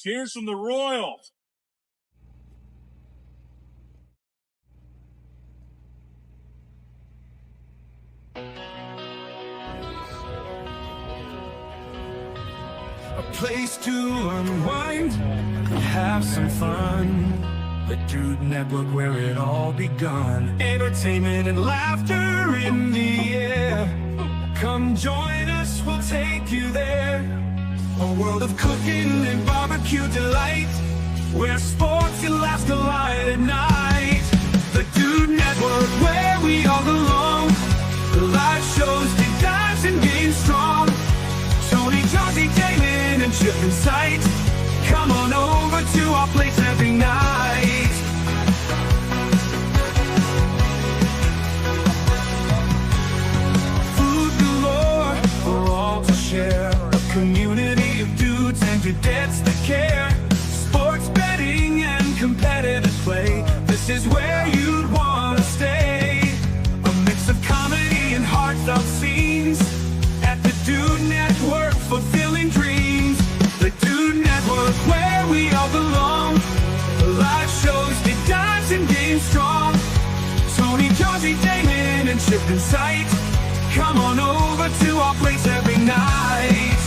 Cheers from the Royals. A place to unwind and have some fun. The D.A.D Network, where it all begun. Entertainment and laughter in the air. Come join us, we'll take you there. A world of cooking and barbecue delight, where sports and laughs collide at night. The D.A.D Network, where we all belong. The live shows, deep dives and games strong. Tony, Johnny, Damon, and Chip in sight. Come on over to our place every night. Food galore for all to share. A community of dudes and dudettes that care. Sports betting and competitive play. This is where you'd want to stay. A mix of comedy and heartfelt scenes. At the D.A.D Network, fulfilling dreams. The D.A.D Network, where we all belong. The live shows, deep dives and games strong. Tony, Johnny, Damon, and Chip in sight. Come on over to our place every night.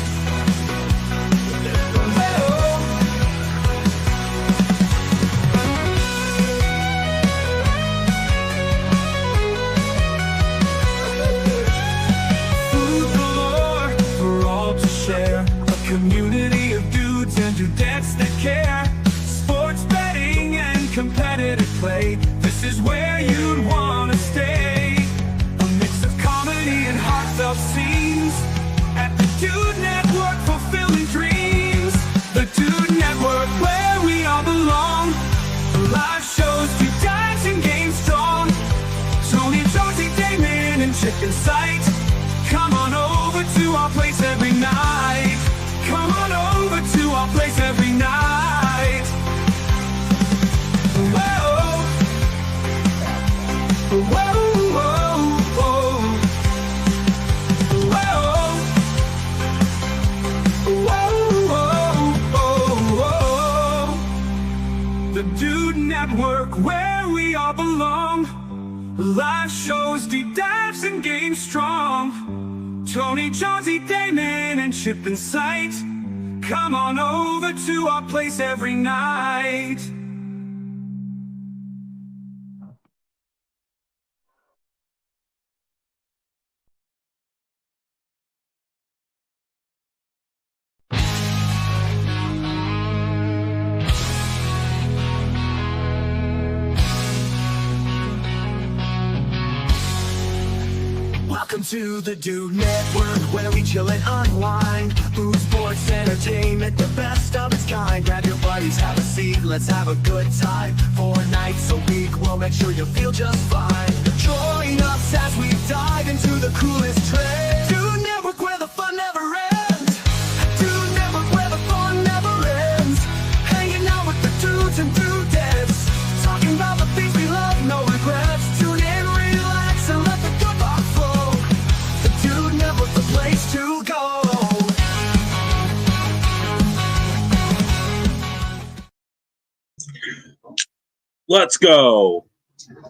Share a community of dudes and dudettes that care. Sports betting and competitive play. This is where you'd want to stay. A mix of comedy and heartfelt scenes. At the D.A.D Network, fulfilling dreams. The D.A.D Network, where we all belong. Live shows, deep dives and games strong. Tony, Josie, Damon, and Chip in sight. Come on over to our place every night. Come on over to our place every night. Whoa, whoa, whoa, whoa, whoa, whoa. The D.A.D Network, where we all belong. Live shows, deep dives and games strong. Tony, Jonesy, Damon, and Chip in sight. Come on over to our place every night. Welcome to the D.A.D Network, where we chill and unwind. Food, sports, entertainment, the best of its kind. Grab your buddies, have a seat, let's have a good time. 4 nights a week, we'll make sure you feel just fine. Join us as we dive into the coolest trends. D.A.D Network, where the fun never ends. D.A.D Network, where the fun never ends. Hanging out with the dudes and dudettes. Talking about the things we love, no regrets. Tune in, relax, and let the good talk flow. The D.A.D Network, the place to go. Let's go.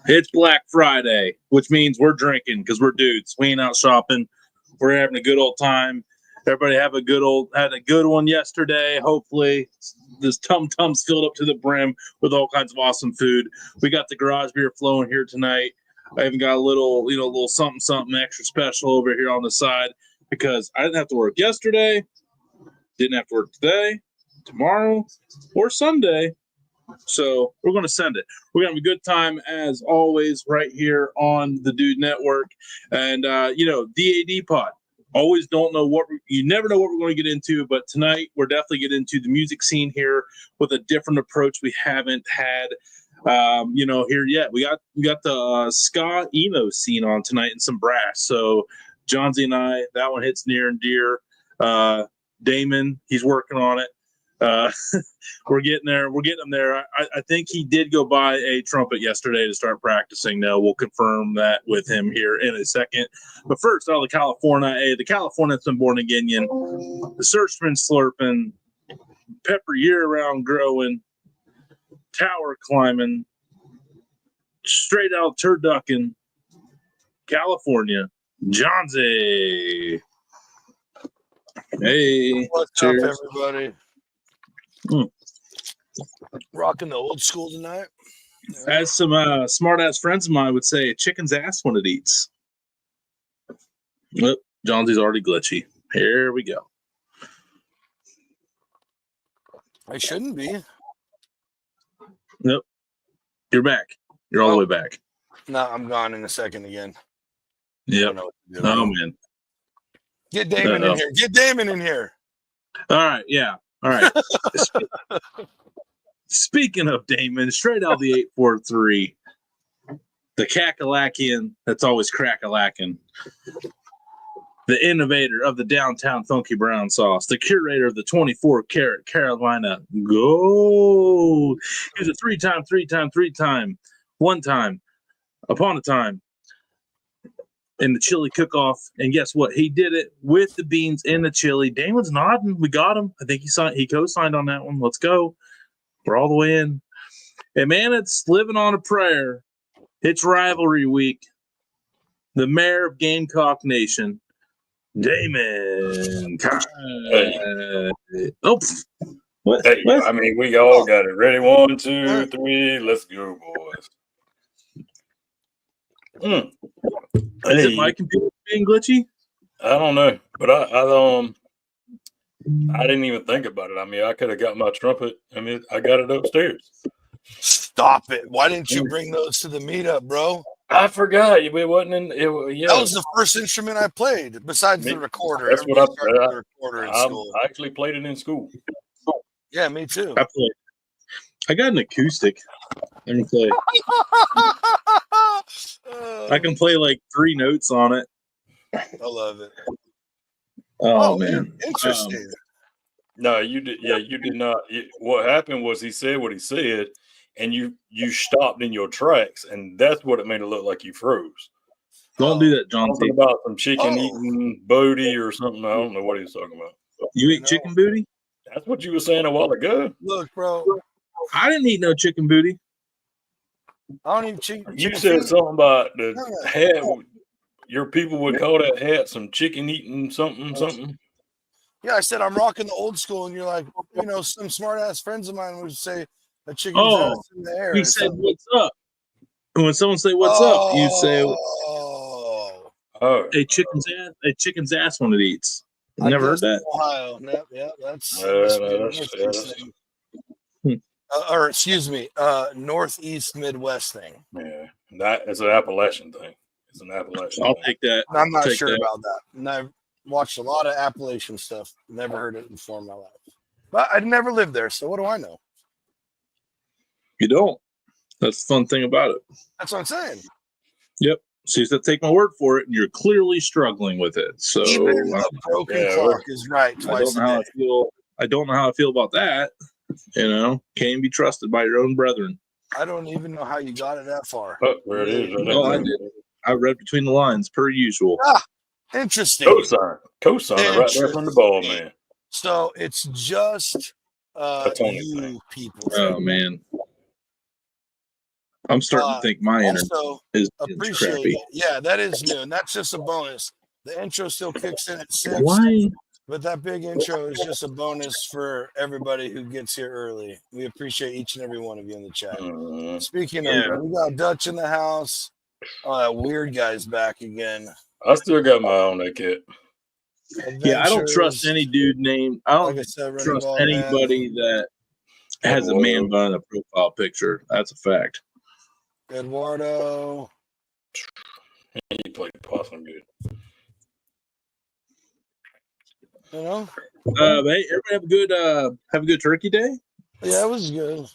It's Black Friday, which means we're drinking because we're dudes. We ain't out shopping. We're having a good old time. Everybody had a good one yesterday. Hopefully this tum-tum's filled up to the brim with all kinds of awesome food. We got the garage beer flowing here tonight. I even got a little something extra special over here on the side because I didn't have to work yesterday, didn't have to work today, tomorrow, or Sunday. So we're going to send it. We're going to have a good time as always right here on the D.A.D Network. And, D.A.D pod. Always you never know what we're going to get into, but tonight we're definitely getting into the music scene here with a different approach we haven't had, here yet. We got the ska emo scene on tonight and some brass. So Johnsy and I, that one hits near and dear. Damon, he's working on it. We're getting there. We're getting him there. I think he did go buy a trumpet yesterday to start practicing. Now we'll confirm that with him here in a second. But first, the California's been born again. The Searchman slurping. pepper year-round growing, tower climbing, straight out turducken, California, Johnsy. Hey, What's cheers. up, everybody? Rocking the old school tonight. As some smart-ass friends of mine would say, a chicken's ass when it eats. Well, Johnsy's already glitchy. Here we go. I shouldn't be. Nope. You're back. You're all the way back. No, I'm gone in a second again. I Yep. don't know what to do. Oh, man. Get Damon in here. Get Damon in here. All right. Yeah. All right. Speaking of Damon, straight out the 843, the Kakalakian that's always crack-a-lacking, the innovator of the downtown funky brown sauce, the curator of the 24-karat Carolina Gold. He was a one time, upon a time, in the chili cook-off. And guess what? He did it with the beans in the chili. Damon's nodding. We got him. I think he co-signed on that one. Let's go. We're all the way in. And, man, it's living on a prayer. It's rivalry week. The mayor of Gamecock Nation, Damon. Hey. Oh, what? Hey, What? I mean, we all got it ready. 1, 2, 3. Let's go, boys. Is it my computer being glitchy? I don't know, but I didn't even think about it. I mean, I could have got my trumpet. I mean, I got it upstairs. Stop it. Why didn't you bring those to the meetup, bro? I forgot. It wasn't in. Yeah. That was the first instrument I played besides the recorder. That's what the recorder in school. I actually played it in school. Yeah, me too. I got an acoustic. Let me play. I can play like 3 notes on it. I love it. Oh man, interesting. No, you did. Yeah, you did not. What happened was he said what he said, and you stopped in your tracks, and that's what it made it look like you froze. Don't do that, John. Something about some chicken eating booty or something. I don't know what he was talking about. You eat chicken booty? That's what you were saying a while ago. Look, bro. I didn't eat no chicken booty. I don't eat chicken. You said something about the hat. Your people would call that hat some chicken eating something. Yeah, I said I'm rocking the old school, and you're like, some smart ass friends of mine would say a chicken's ass in the air. He said, "What's up?" And when someone say, "What's up?" you say, "A chicken's ass when it eats." Never heard that. Ohio. Yeah, that's or excuse me, Northeast Midwest thing. Yeah, that is an Appalachian thing. It's an Appalachian. I'll take that. I'm not sure about that. And I've watched a lot of Appalachian stuff. Never heard it before in my life. But I'd never lived there, so what do I know? You don't. That's the fun thing about it. That's what I'm saying. Yep. So you said take my word for it, and you're clearly struggling with it. So even a broken clock is right twice a day. I don't know how I feel about that. Can't be trusted by your own brethren. I don't even know how you got it that far. Oh, there it is. I did. I read between the lines, per usual. Interesting. Co-signer right there from the ball, man. So it's just you people. Oh, man. I'm starting to think my internet is crappy. It. Yeah, that is new, and that's just a bonus. The intro still kicks in at 6. Why? But that big intro is just a bonus for everybody who gets here early. We appreciate each and every one of you in the chat. Speaking of, we got Dutch in the house. Oh, that weird guy's back again. I still got my own that kid. Yeah, I don't trust any dude named. I don't trust anybody that has a man bun in a profile picture. That's a fact. Eduardo. He played possum good. Hey, everybody have a good turkey day. Yeah, it was good.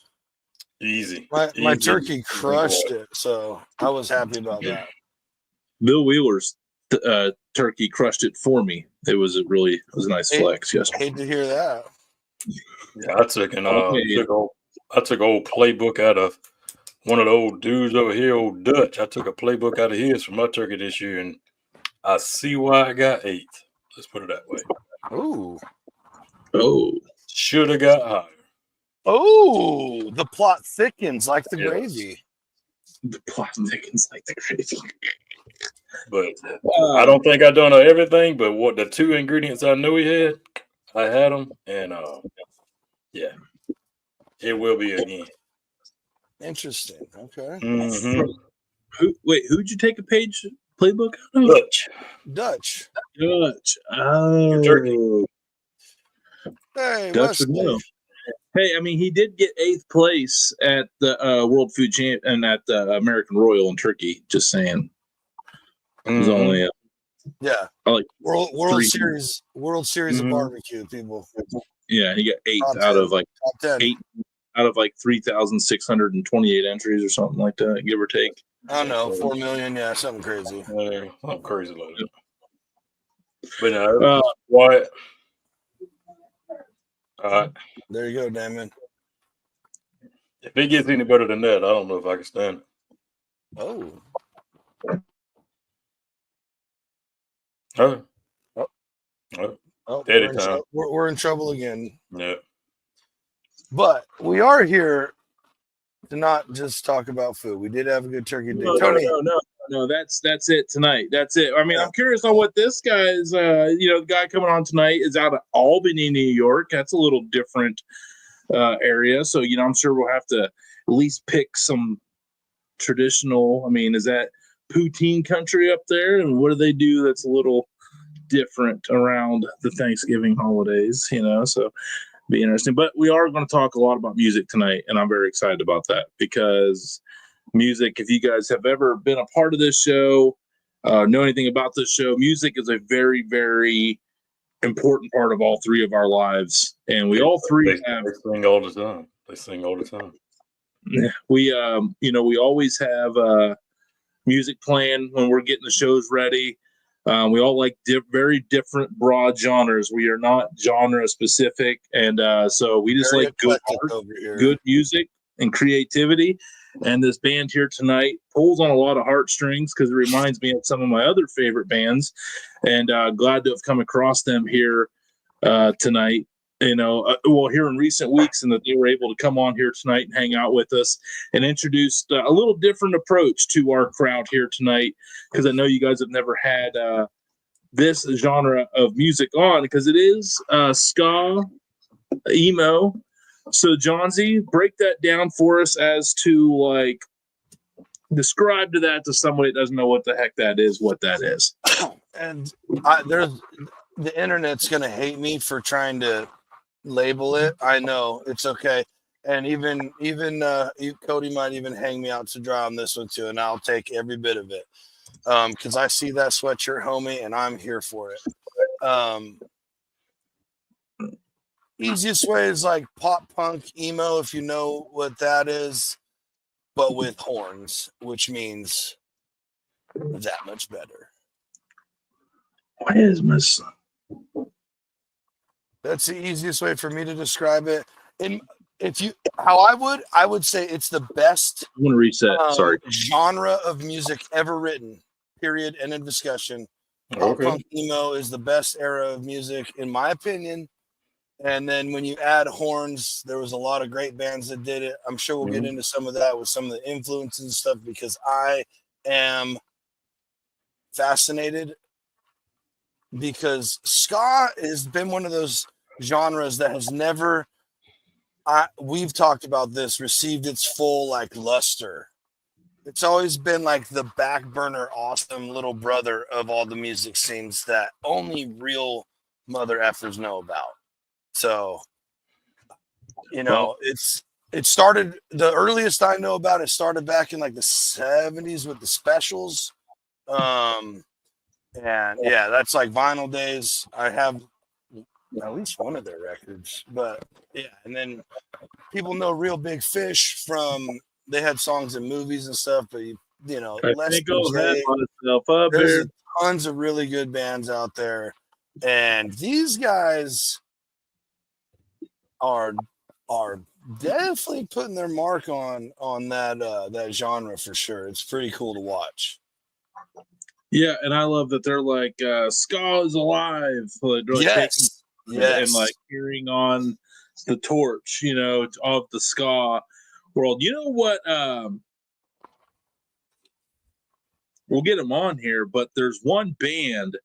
Easy. My turkey crushed it, so I was happy about that. Bill Wheeler's turkey crushed it for me. It was a nice flex yesterday. Hate to hear that. Yeah, I took old playbook out of one of the old dudes over here, old Dutch. I took a playbook out of his for my turkey this year, and I see why I got 8. Let's put it that way. Ooh. Oh. should have got higher. Oh, the plot thickens like the Yes. gravy. The plot thickens like the gravy. But I don't think I done everything. But what the 2 ingredients I knew he had, I had them, and yeah, it will be again. Interesting. Okay. Mm-hmm. Who'd you take a playbook out of? Dutch. Oh, Turkey. Hey, Dutch would Wesley. know. Hey, I mean, he did get 8th place at the World Food Champ and at the American Royal in Turkey. Just saying, it was only Yeah. like World 3. Series of Mhm. barbecue, people. Yeah, he got 8th Top out 10. of like Top 10. 8 out of like 3,628 entries or something like that, give or take. I don't know, 4 million. Yeah, something crazy. I'm crazy like that. But no, Wyatt. All right. There you go, Damon. If it gets any better than that, I don't know if I can stand it. Oh. Oh. Oh. Oh. Daddy time. We're in trouble again. Yeah. But we are here to not just talk about food. We did have a good turkey day. Tony. No, that's it tonight. That's it. I mean, I'm curious on what this guy's, the guy coming on tonight is out of Albany, New York. That's a little different area. So, I'm sure we'll have to at least pick some traditional. I mean, is that poutine country up there? And what do they do that's a little different around the Thanksgiving holidays, So be interesting. But we are going to talk a lot about music tonight, and I'm very excited about that because music, if you guys have ever been a part of this show, know anything about this show, music is a very, very important part of all 3 of our lives. And we all 3 have. They sing all the time. They sing all the time. We, we always have music playing when we're getting the shows ready. We all like very different broad genres. We are not genre specific. And so we just Very like good art, good music, and creativity. And this band here tonight pulls on a lot of heartstrings because it reminds me of some of my other favorite bands. And glad to have come across them here tonight. Here in recent weeks, and that they were able to come on here tonight and hang out with us and introduced a little different approach to our crowd here tonight, because I know you guys have never had this genre of music on, because it is ska, emo. So, Johnsy, break that down for us as to describe that to somebody that doesn't know what the heck that is, what that is. And the internet's going to hate me for trying to label it. I know, it's okay. And even Cody might even hang me out to dry on this one too, and I'll take every bit of it. Because I see that sweatshirt, homie, and I'm here for it. Easiest way is like pop punk emo, if you know what that is, but with horns, which means that much better. Why is my son? That's the easiest way for me to describe it. And I would say it's the best. I'm gonna reset. Sorry. Genre of music ever written. Period. End of discussion. Pop punk emo is the best era of music, in my opinion. And then when you add horns, there was a lot of great bands that did it. I'm sure we'll get into some of that with some of the influences and stuff, because I am fascinated, because ska has been one of those genres that has never, we've talked about this, received its full luster. It's always been like the back burner, awesome little brother of all the music scenes that only real mother effers know about. So, it started, the earliest I know about it started back in the 70s with the Specials. And yeah, that's Vinyl days. I have at least one of their records, but yeah. And then people know Real Big Fish from, they had songs in movies and stuff, but there's tons of really good bands out there, and these guys are definitely putting their mark on that genre for sure. It's pretty cool to watch. Yeah, and I love that they're ska is alive. Yes. And carrying on the torch, of the ska world. You know what? We'll get them on here, but there's one band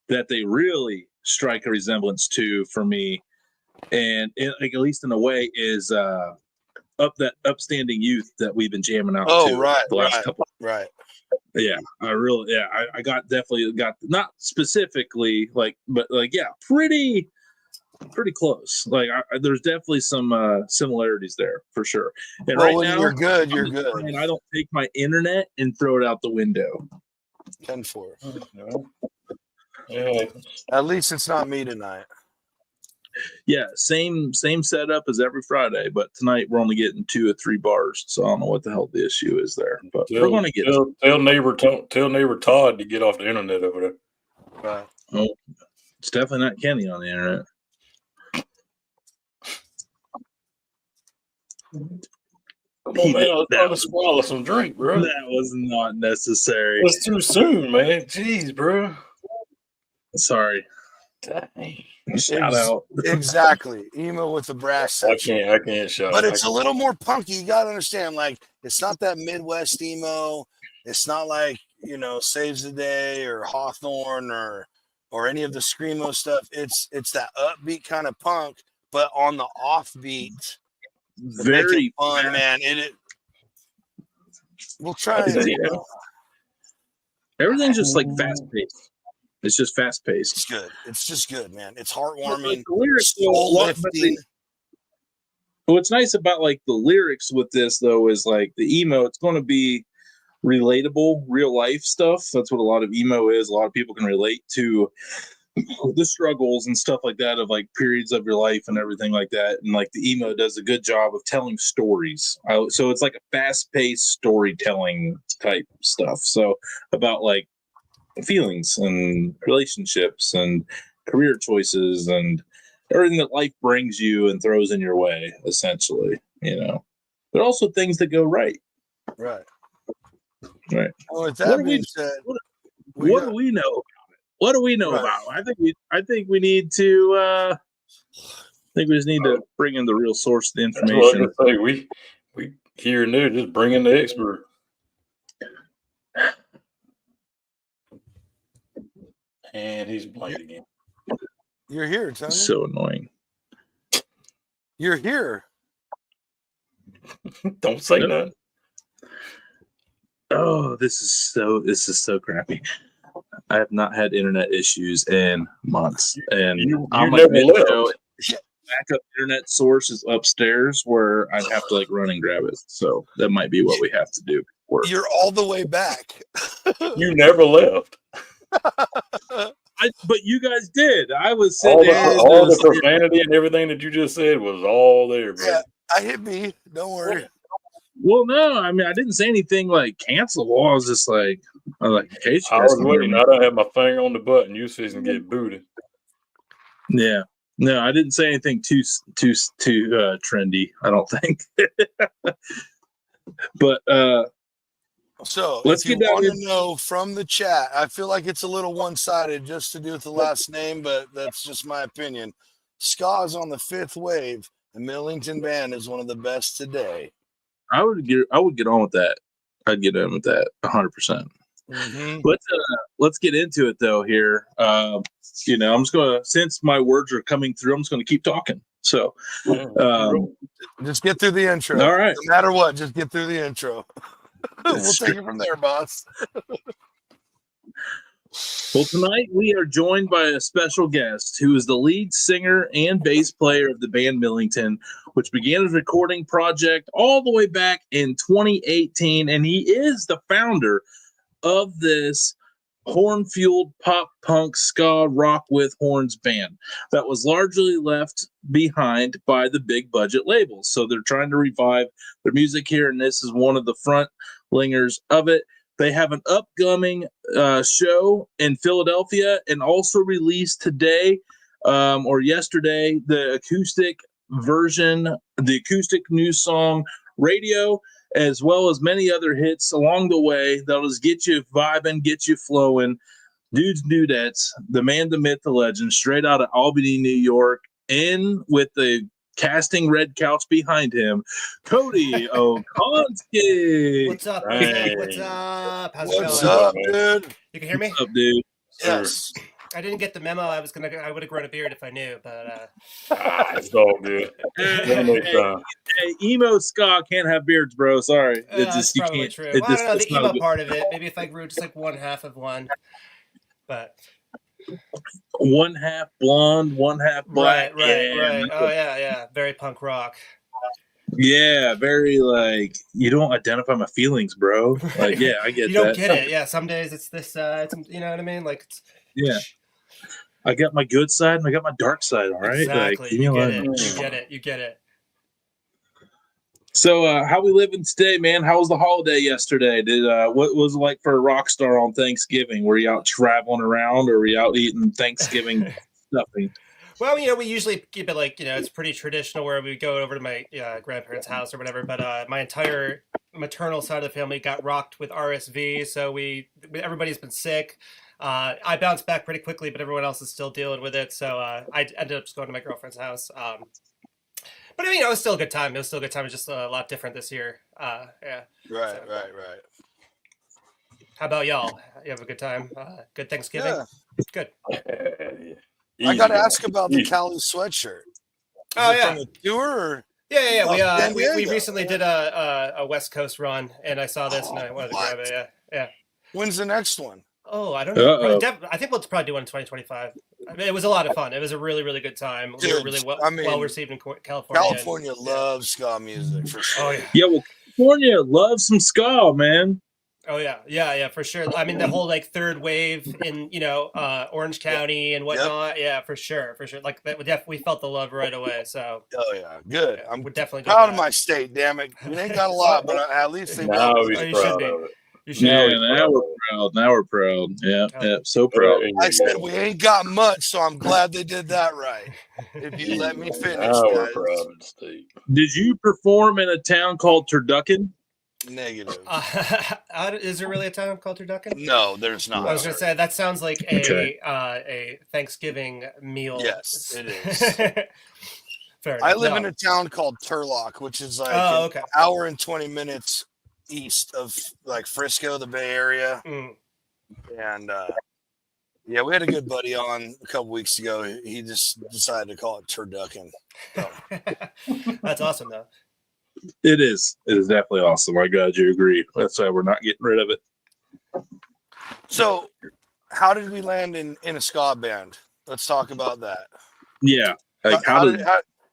that they really strike a resemblance to for me, and at least in a way, is that Upstanding Youth that we've been jamming out to the last couple. Right. Yeah, I definitely got not specifically but pretty close. Like there's definitely some similarities there for sure. And right now, you're good. You're good. And I don't take my internet and throw it out the window. 10-4. Yeah. At least it's not me tonight. Yeah, same setup as every Friday, but tonight we're only getting 2 or 3 bars, so I don't know what the hell the issue is there. But we're going to get tell neighbor Todd to get off the internet over there. Right. Oh, it's definitely not Kenny on the internet. Come on, man. Let's try to swallow some drink, bro. That was not necessary. It's too soon, man. Jeez, bro. Sorry. Dang. Shout out. Exactly. Emo with the brass section. I can't shout. But it's a little more punky. You got to understand, like, it's not that Midwest emo. It's not like, Saves the Day or Hawthorne or any of the screamo stuff. It's that upbeat kind of punk, but on the offbeat. Very fun, man. We'll try it. Everything's just like fast paced. It's just fast paced. It's good. It's just good, man. It's heartwarming. What's nice about like the lyrics with this though is like the emo, it's going to be relatable, real life stuff. That's what a lot of emo is. A lot of people can relate to the struggles and stuff like that of like periods of your life and everything like that. And like the emo does a good job of telling stories. So it's like a fast paced storytelling type stuff. So about like feelings and relationships and career choices and everything that life brings you and throws in your way, essentially, but also things that go right. Right. Well, with that being said, what do we know? What do we know about? I think we need to. I think we just need to bring in the real source of the information. That's what I was gonna say. We here and there just bring in the expert. And he's blank again. You're here, Tony. So annoying. You're here. Don't say nothing. Oh, this is so crappy. I have not had internet issues in months, and I'm like, backup internet source is upstairs where I'd have to like run and grab it. So that might be what we have to do. You're all the way back. You never left. But you guys did. I was sitting there. All the profanity and everything that you just said was all there, bro. Yeah, I hit me. Don't worry. Well, no, I mean, I didn't say anything like cancelable. I was just like, in case you guys I was waiting. I don't have my finger on the button. You fixing to get booted. Yeah. No, I didn't say anything too trendy, I don't think. But so let's if you want to know from the chat, I feel like it's a little one-sided just to do with the last name, but that's just my opinion. Ska is on the 5th wave. The Millington band is one of the best today. I would get on with that. I'd get in with that 100%. Mm-hmm. Let's get into it though here. I'm just gonna, since my words are coming through, I'm just gonna keep talking. So just get through the intro. All right. No matter what, just get through the intro. We'll take it from there, boss. Well, tonight we are joined by a special guest who is the lead singer and bass player of the band Millington, which began as a recording project all the way back in 2018. And he is the founder of this horn-fueled pop punk ska rock with horns band that was largely left behind by the big budget labels. So they're trying to revive their music here, and this is one of the frontlingers of it. They have an upcoming show in Philadelphia, and also released today or yesterday the acoustic version, the acoustic new song Radio, as well as many other hits along the way that'll just get you vibing, get you flowing. Dudes and Dudettes, the man, the myth, the legend, straight out of Albany, New York, in with the casting red couch behind him, Cody Okonski. What's up? What's up? How's it What's going? up, dude? You can hear me? What's up, dude? Yes. I didn't get the memo. I would have grown a beard if I knew, but It's all good. Hey, emo ska can't have beards, bro. Sorry, it's just that's you probably can't. true. It Well, I just, don't know it's the not emo good. part of it. Maybe if I grew just like one half of one, but One half blonde, one half black. right. Oh yeah. Very punk rock. Yeah, very like you don't identify my feelings, bro. Like, yeah, I get You don't that. get it. Yeah, some days it's this. It's, you know what I mean? Like, Yeah, I got my good side and I got my dark side. All right, exactly. like, you You know get what? it. You get it. So, how we living today, man? How was the holiday yesterday? What was it like for a rock star on Thanksgiving? Were you out traveling around, or were you out eating Thanksgiving stuffing? Well, we usually keep it like, it's pretty traditional where we go over to my grandparents' house or whatever. But my entire maternal side of the family got rocked with RSV, so everybody's been sick. I bounced back pretty quickly, but everyone else is still dealing with it. So I ended up just going to my girlfriend's house. But it was still a good time. It was still a good time. It's just a lot different this year. Yeah. Right. How about y'all? You have a good time? Good Thanksgiving? Yeah. Good. I got to ask about the Cali sweatshirt. Oh, yeah. From a tour? Or? Yeah. San We Diego. recently did a West Coast run, and I saw this, and I wanted to grab it. Yeah. When's the next one? Oh, I don't know. Uh-oh. I think we'll probably do one in 2025. I mean, it was a lot of fun. It was a really, really good time. We were Dude, really well received in California. California loves ska music for sure. Oh yeah. Yeah, well, California loves some ska, man. Oh yeah, for sure. I mean, the whole like third wave in Orange County and whatnot. Yep. Yeah, for sure. Like that, we felt the love right away. So. Oh yeah, good. Yeah, we're definitely proud of my state. Damn it, we ain't got a lot, but at least they. Now he's proud of it. Now we're proud. Yeah, so proud. I said we ain't got much, so I'm glad they did that right. If you let me finish, guys. Proud of the state. Did you perform in a town called Turducken? Negative. Is there really a town called Turducken? No, there's not. I was gonna say that sounds like a Thanksgiving meal. Yes, it is. Fair I live in a town called Turlock, which is like an hour and 20 minutes east of like Frisco, the Bay Area. And yeah, we had a good buddy on a couple weeks ago. He just decided to call it Turducken. So. That's awesome though. It is definitely awesome. I'm glad you agree. That's why we're not getting rid of it. So how did we land in a ska band? Let's talk about that. Yeah. Like how did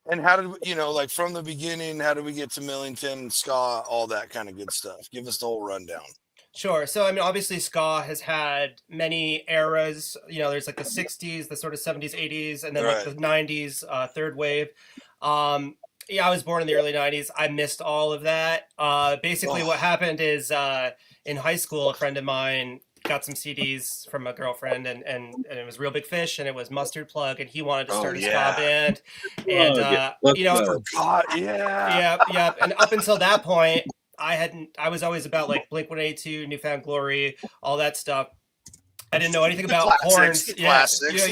like from the beginning, how did we get to Millington, ska, all that kind of good stuff? Give us the whole rundown. Sure. So, I mean, obviously ska has had many eras, there's like the 60s, the sort of 70s, 80s, and then like the 90s, third wave. Yeah, I was born in the early 90s. I missed all of that. Basically what happened is in high school, a friend of mine got some CDs from a girlfriend and it was Real Big Fish and it was Mustard Plug and he wanted to start a ska band. And, Yeah. And up until that point, I was always about like Blink-182, Newfound Glory, all that stuff. I didn't know anything about horns. Classics.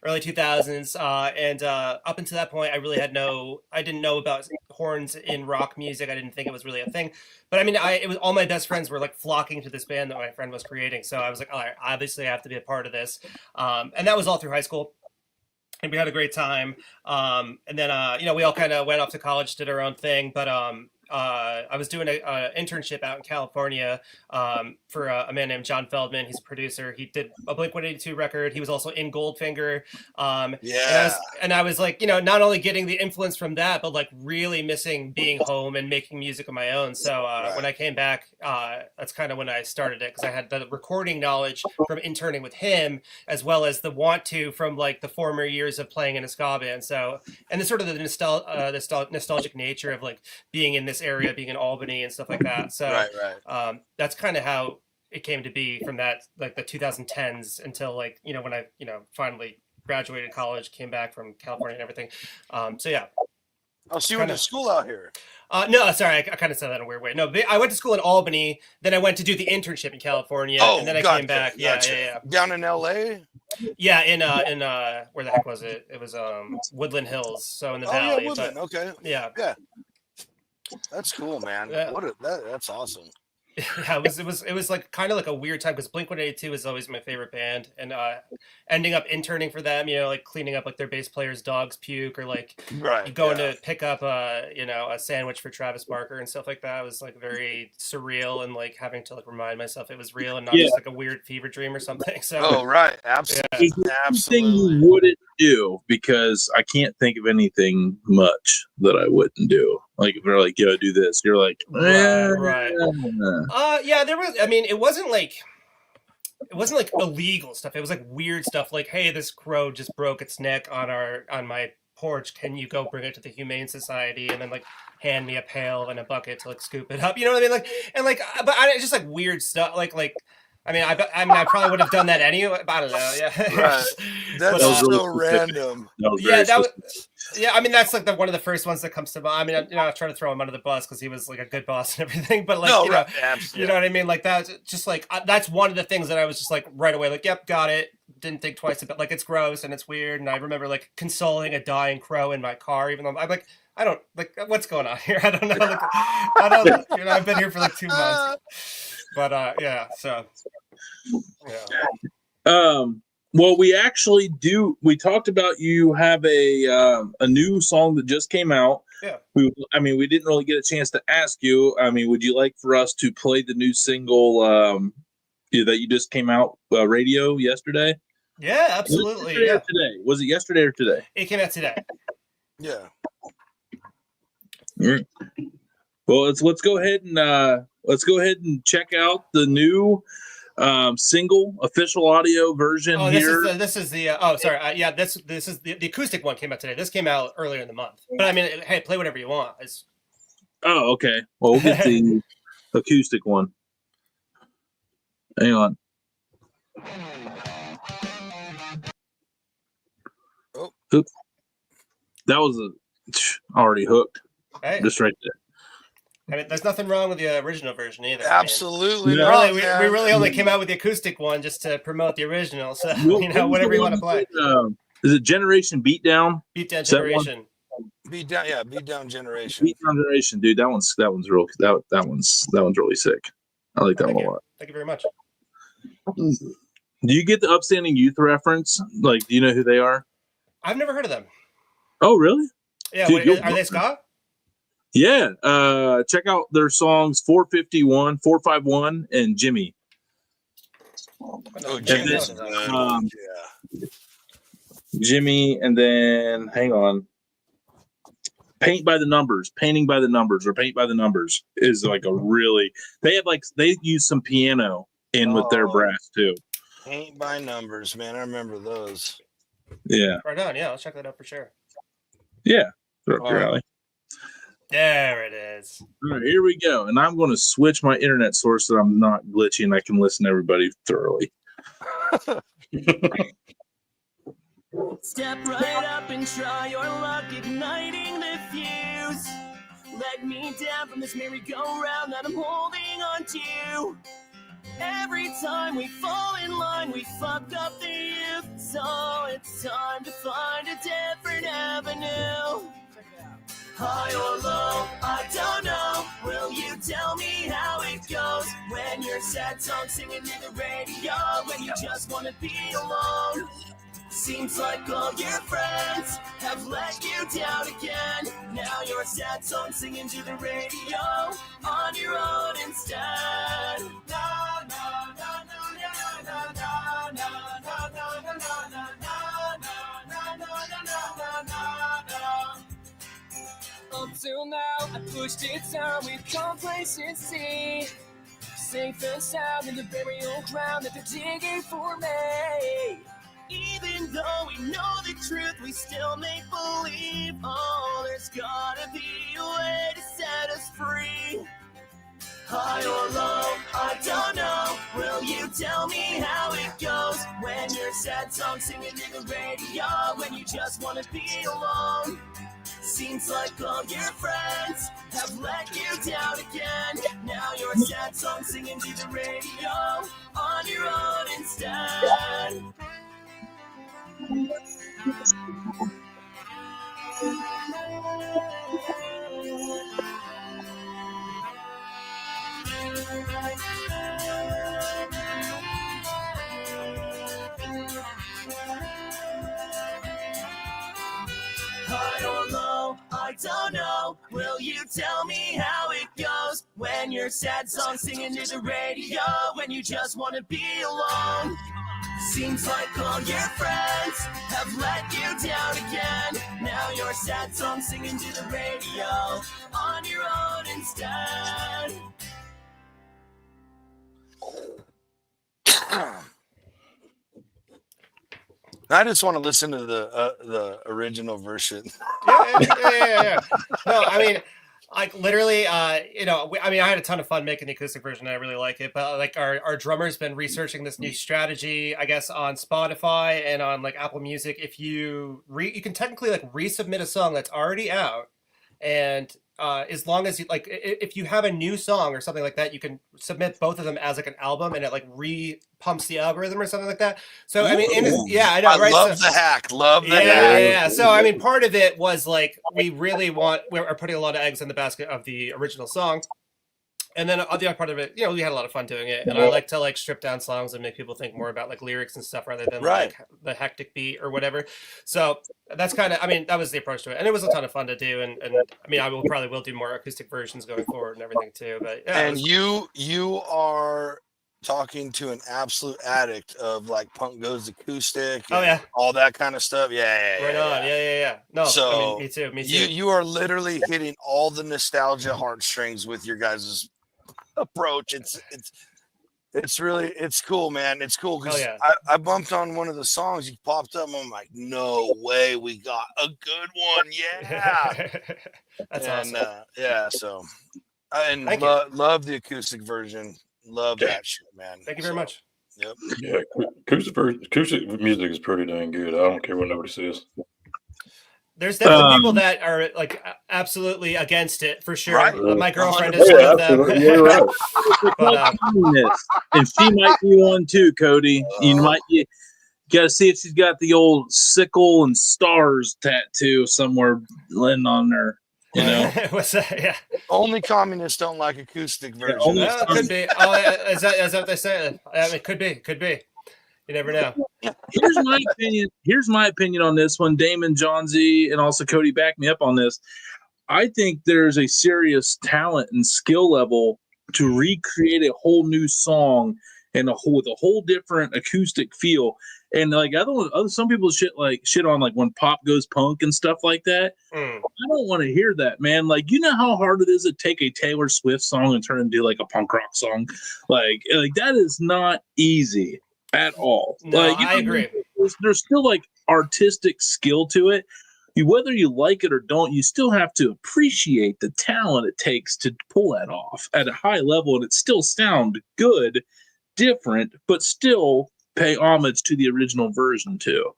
Early 2000s. And up until that point, I didn't know about horns in rock music. I didn't think it was really a thing. But I mean, it was all my best friends were like flocking to this band that my friend was creating. So I was like, all right, obviously I have to be a part of this. And that was all through high school. And we had a great time. And then, we all kind of went off to college, did our own thing. But I was doing an internship out in California for a man named John Feldman. He's a producer. He did a Blink-182 record. He was also in Goldfinger. And I was like, not only getting the influence from that, but like really missing being home and making music of my own. So when I came back, that's kind of when I started it because I had the recording knowledge from interning with him, as well as the want to from like the former years of playing in a ska band. So, and the sort of the nostalgic nature of like being in this area, being in Albany and stuff like that. So that's kind of how it came to be from that, like the 2010s until like, when I, finally graduated college, came back from California and everything. So yeah. Oh, so you went to school out here? No, sorry, I kind of said that in a weird way. No, I went to school in Albany, then I went to do the internship in California, and then I came back. Yeah. Down in LA? Yeah, in where the heck was it? It was Woodland Hills, so in the valley. Yeah, Woodland. But, Okay. yeah. That's cool, man. Yeah. That's awesome. Yeah, it was like kind of like a weird time because Blink-182 is always my favorite band, and ending up interning for them, like cleaning up like their bass player's dog's puke, or like going to pick up a sandwich for Travis Barker and stuff like that was like very surreal, and like having to like remind myself it was real and not just like a weird fever dream or something. So Absolutely. Anything you wouldn't do, because I can't think of anything much that I wouldn't do. Like if they're like, "Yo, do this," you're like, right. Yeah, there was. I mean, it wasn't like illegal stuff. It was like weird stuff. Like, hey, this crow just broke its neck on my porch. Can you go bring it to the Humane Society and then like hand me a pail and a bucket to like scoop it up? You know what I mean? Like, and like, but it's just like weird stuff. Like. I mean, I probably would have done that anyway. But I don't know. Yeah, right. That's so random. Yeah. I mean, that's like one of the first ones that comes to mind. I mean, I'm trying to throw him under the bus because he was like a good boss and everything. But like, you know what I mean? Like that's just like that's one of the things that I was just like right away, like, yep, got it. Didn't think twice about like it's gross and it's weird. And I remember like consoling a dying crow in my car, even though I'm like, I don't like what's going on here. I don't know. Like, I don't. I've been here for like 2 months. But yeah, so yeah. Well, we actually do. We talked about you have a new song that just came out. Yeah. We didn't really get a chance to ask you. I mean, would you like for us to play the new single that you just came out radio yesterday? Yeah, absolutely. Or today? Was it yesterday or today? It came out today. Yeah. Mm. Well, let's go ahead and check out the new single official audio version here. This is the this is the acoustic one came out today. This came out earlier in the month. But I mean, hey, play whatever you want. Oh, okay. Well, we'll get the acoustic one. Hang on. Oh. Oops. That was already hooked. Hey. Just right there. I mean, there's nothing wrong with the original version either. Absolutely. I mean, we really only came out with the acoustic one just to promote the original. So whatever you want to play. Is it Generation Beatdown? Beatdown Generation. Beatdown Generation. Beatdown Generation, dude. That one's really sick. I like that one a lot. Thank you very much. Do you get the Upstanding Youth reference? Like, do you know who they are? I've never heard of them. Oh, really? Yeah. Dude, are they ska? Yeah. Check out their songs 451, 451, and Jimmy. Oh, Jimmy. Jimmy, and then hang on. Painting by the Numbers is like a really. They use some piano in with their brass too. Paint by Numbers, man. I remember those. Yeah. Right on. Yeah, I'll check that out for sure. Yeah. Throw up your alley. There it is. All right, here we go. And I'm going to switch my internet source so I'm not glitchy and I can listen to everybody thoroughly. Step right up and try your luck, igniting the fuse. Let me down from this merry-go-round that I'm holding on to. Every time we fall in line, we fuck up the youth. So it's time to find a different avenue. High or low, I don't know. Will you tell me how it goes? When your sad song singing in the radio, when you just want to be alone. Seems like all your friends have let you down again. Now your sad song singing to the radio on your own instead. Up till now, I pushed it down with complacency. Safe and sound in the burial ground that they're digging for me. Even though we know the truth, we still make believe. Oh, there's gotta be a way to set us free. High or low, I don't know. Will you tell me how it goes? When your sad song singing in the radio, when you just wanna be alone. Seems like all your friends have let you down again. Now your sad song singing to the radio on your own instead. High or low, I don't know. Will you tell me how it goes when you're sad song singing to the radio, when you just want to be alone? Seems like all your friends have let you down again. Now you're sad song singing to the radio on your own instead. I just want to listen to the original version. Yeah. No, I mean, like literally, you know, I had a ton of fun making the acoustic version. I really like it, but like our drummer's been researching this new strategy, I guess, on Spotify and on like Apple Music. If you you can technically like resubmit a song that's already out, and as long as you like, if you have a new song or something like that, you can submit both of them as like an album, and it like pumps the algorithm or something like that. So I mean, yeah, I know, I right? love the hack. Love the hack. Yeah. So I mean, part of it was like we're putting a lot of eggs in the basket of the original song. And then the other part of it, you know, we had a lot of fun doing it, and I like to like strip down songs and make people think more about like lyrics and stuff rather than like the hectic beat or whatever. So that's kind of, I mean, that was the approach to it, and it was a ton of fun to do. And I mean, I probably will do more acoustic versions going forward and everything too. But yeah, and you are talking to an absolute addict of like punk goes acoustic. Oh yeah, all that kind of stuff. Yeah. Right on. Yeah. No, so I mean, me too. You are literally hitting all the nostalgia heartstrings with your guys' approach. It's really, it's cool, man. It's cool because I bumped on one of the songs, you popped up, and I'm like, no way, we got a good one. Yeah. That's awesome. So love the acoustic version. Love that shit, man. Thank you very much. Yep. Yeah, acoustic music is pretty dang good. I don't care what nobody says. There's definitely people that are like absolutely against it for sure. Right. My girlfriend is one of them. You're right. But, and she might be one too, Cody. You got to see if she's got the old sickle and stars tattoo somewhere laying on her. You know, what's that? Yeah. Only communists don't like acoustic version. Well, could be. Oh, is that what they say? I mean, could be. You never know. Here's my opinion on this one. Damon, John Z, and also Cody back me up on this. I think there's a serious talent and skill level to recreate a whole new song and with a whole different acoustic feel. And like some people shit on like when pop goes punk and stuff like that. I don't want to hear that, man. Like, you know how hard it is to take a Taylor Swift song and turn it into like a punk rock song. Like that is not easy at all. No, like, I agree. There's still like artistic skill to it. Whether you like it or don't, you still have to appreciate the talent it takes to pull that off at a high level, and it still sound good, different, but still pay homage to the original version too.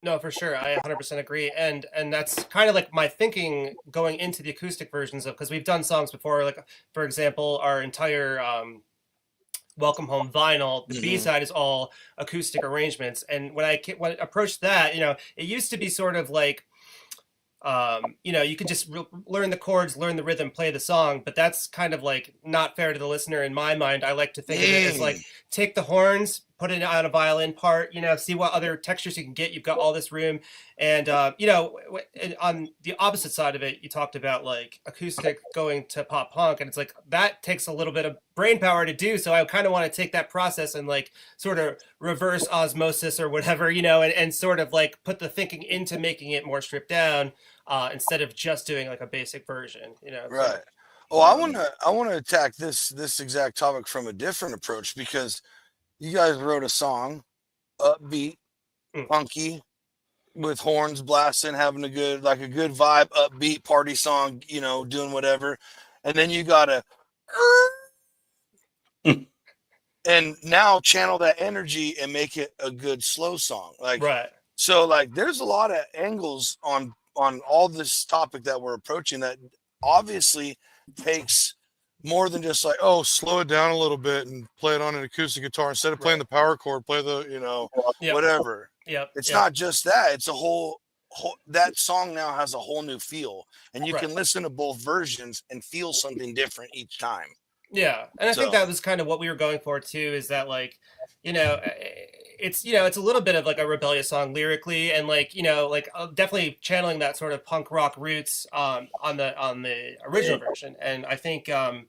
No, for sure. I 100% agree. And that's kind of like my thinking going into the acoustic versions of, because we've done songs before, like for example, our entire Welcome Home vinyl, the B-side is all acoustic arrangements. And when I approached that, you know, it used to be sort of like, you know, you can just learn the chords, learn the rhythm, play the song, but that's kind of like not fair to the listener in my mind. I like to think of it as like, take the horns, put it on a violin part, you know, see what other textures you can get. You've got all this room. And, you know, on the opposite side of it, you talked about like acoustic going to pop punk, and it's like, that takes a little bit of brain power to do. So I kind of want to take that process and like sort of reverse osmosis or whatever, you know, and sort of like put the thinking into making it more stripped down instead of just doing like a basic version, you know? Right. So, Oh, I want to attack this exact topic from a different approach, because you guys wrote a song, upbeat, punky, with horns blasting, having a good vibe, upbeat party song, you know, doing whatever, and then you gotta and now channel that energy and make it a good slow song. Like, right. So like, there's a lot of angles on all this topic that we're approaching that obviously takes more than just like, oh, slow it down a little bit and play it on an acoustic guitar instead of playing the power chord, play the, you know, whatever. Yep. It's not just that; it's a whole. That song now has a whole new feel, and you can listen to both versions and feel something different each time. Yeah, and I think that was kind of what we were going for too. Is that like, it's it's a little bit of like a rebellious song lyrically, and like definitely channeling that sort of punk rock roots on the original version. And I think I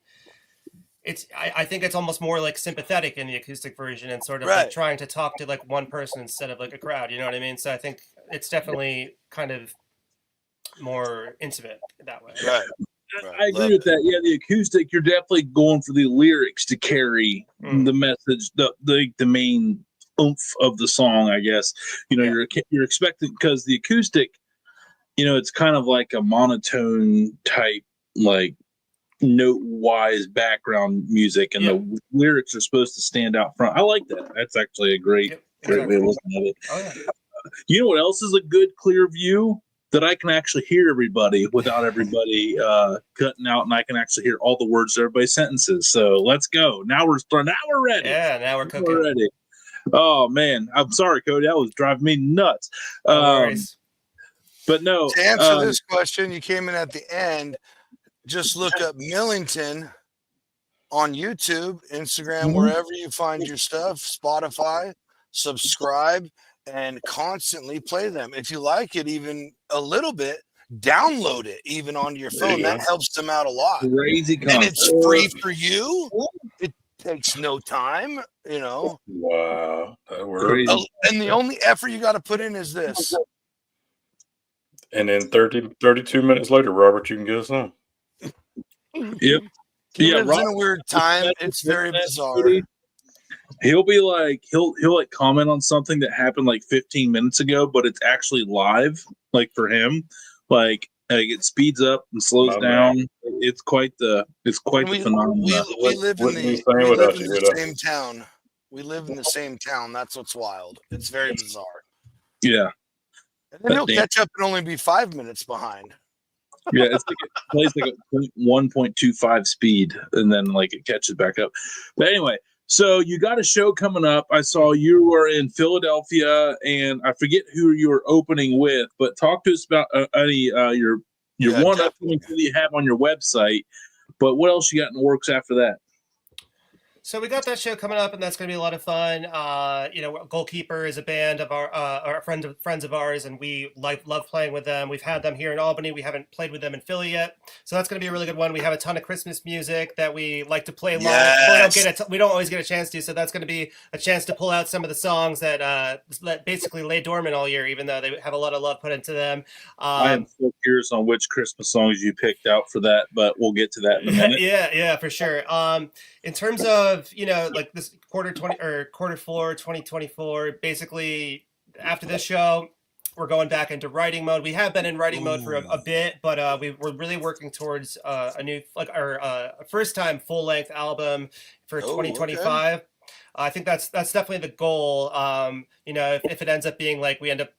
think it's almost more like sympathetic in the acoustic version, and sort of like trying to talk to like one person instead of like a crowd. You know what I mean? So I think it's definitely kind of more intimate that way. Right. I agree with that. Yeah, the acoustic, you're definitely going for the lyrics to carry the message, the main oomph of the song, I guess. You're expecting, because the acoustic, it's kind of like a monotone type, like note-wise background music, and the lyrics are supposed to stand out front. I like that. That's actually a great way of looking at it. Oh, yeah. You know what else is a good clear view? That I can actually hear everybody without everybody cutting out, and I can actually hear all the words of everybody's sentences. So let's go. Now we're ready. Yeah, now we're cooking. We're ready. Oh man, I'm sorry, Cody. That was driving me nuts. No worries. But no. To answer this question, you came in at the end. Just look up Millington on YouTube, Instagram, wherever you find your stuff, Spotify. Subscribe. And constantly play them. If you like it even a little bit, download it even onto your phone. That helps them out a lot. Crazy concept. And it's free for you. It takes no time, Wow. That works. And the only effort you got to put in is this. And then 32 minutes later, Robert, you can get us on. Yep. He lives in a weird time. It's very bizarre. He'll be like, he'll like comment on something that happened like 15 minutes ago, but it's actually live. Like for him, like it speeds up and slows down. Man. It's quite the phenomenon. We live in the same town. We live in the same town. That's what's wild. It's very bizarre. Yeah. And then he'll catch up and only be 5 minutes behind. Yeah, it's like it plays like a 1.25 speed, and then like it catches back up. But anyway. So you got a show coming up. I saw you were in Philadelphia, and I forget who you were opening with. But talk to us about your one upcoming show that you have on your website. But what else you got in the works after that? So we got that show coming up, and that's going to be a lot of fun. Goalkeeper is a band of our friends of ours, and we love playing with them. We've had them here in Albany. We haven't played with them in Philly yet, so that's going to be a really good one. We have a ton of Christmas music that we like to play live. Yes. We don't always get a chance to, so that's going to be a chance to pull out some of the songs that basically lay dormant all year, even though they have a lot of love put into them. I am so curious on which Christmas songs you picked out for that, but we'll get to that in a minute. Yeah, for sure. In terms of like this quarter 4 2024, basically after this show we're going back into writing mode. We have been in writing mode for a bit, but we're really working towards a new, like our first time full length album for 2025. Okay. I think that's definitely the goal. If it ends up being like we end up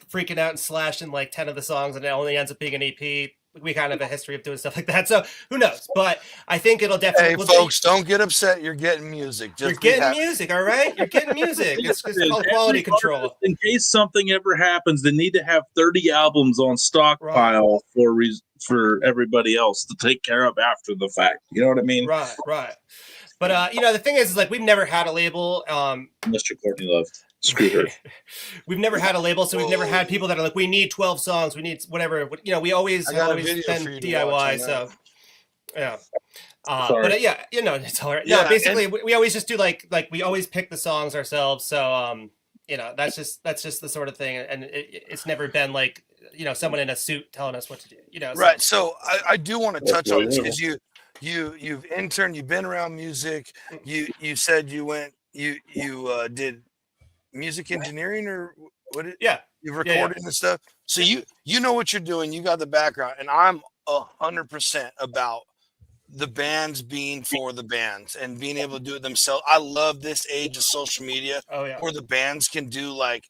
freaking out and slashing like 10 of the songs and it only ends up being an EP, we kind of have a history of doing stuff like that, so who knows? But I think it'll definitely. Hey, folks, don't get upset. You're getting music. You're getting music, all right? You're getting music. It's called quality control. In case something ever happens, they need to have 30 albums on stockpile for everybody else to take care of after the fact. You know what I mean? Right. But the thing is like we've never had a label. Mr. Courtney Love. Screw her. We've never had a label, so we've never had people that are like, we need 12 songs, we need whatever. We always been DIY. So yeah. But it's all right. Yeah, no, basically we always just do like we always pick the songs ourselves. So that's just the sort of thing, and it's never been like someone in a suit telling us what to do. Right. So I do want to touch on this because you've interned, you've been around music. You said you did music engineering or what? You recorded and stuff. So you know what you're doing. You got the background, and I'm 100% about the bands being for the bands and being able to do it themselves. I love this age of social media where the bands can do like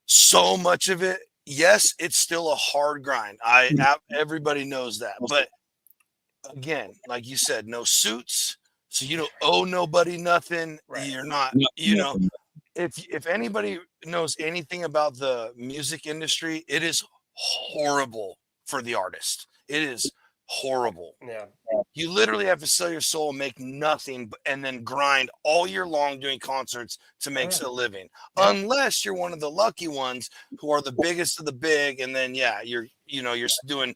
so much of it. Yes, it's still a hard grind. Everybody knows that, but again, like you said, no suits, so you don't owe nobody nothing. Right. You're not, if anybody knows anything about the music industry, it is horrible for the artist. It is horrible. Yeah. You literally have to sell your soul and make nothing and then grind all year long doing concerts to make a living. Unless you're one of the lucky ones who are the biggest of the big, and then you're doing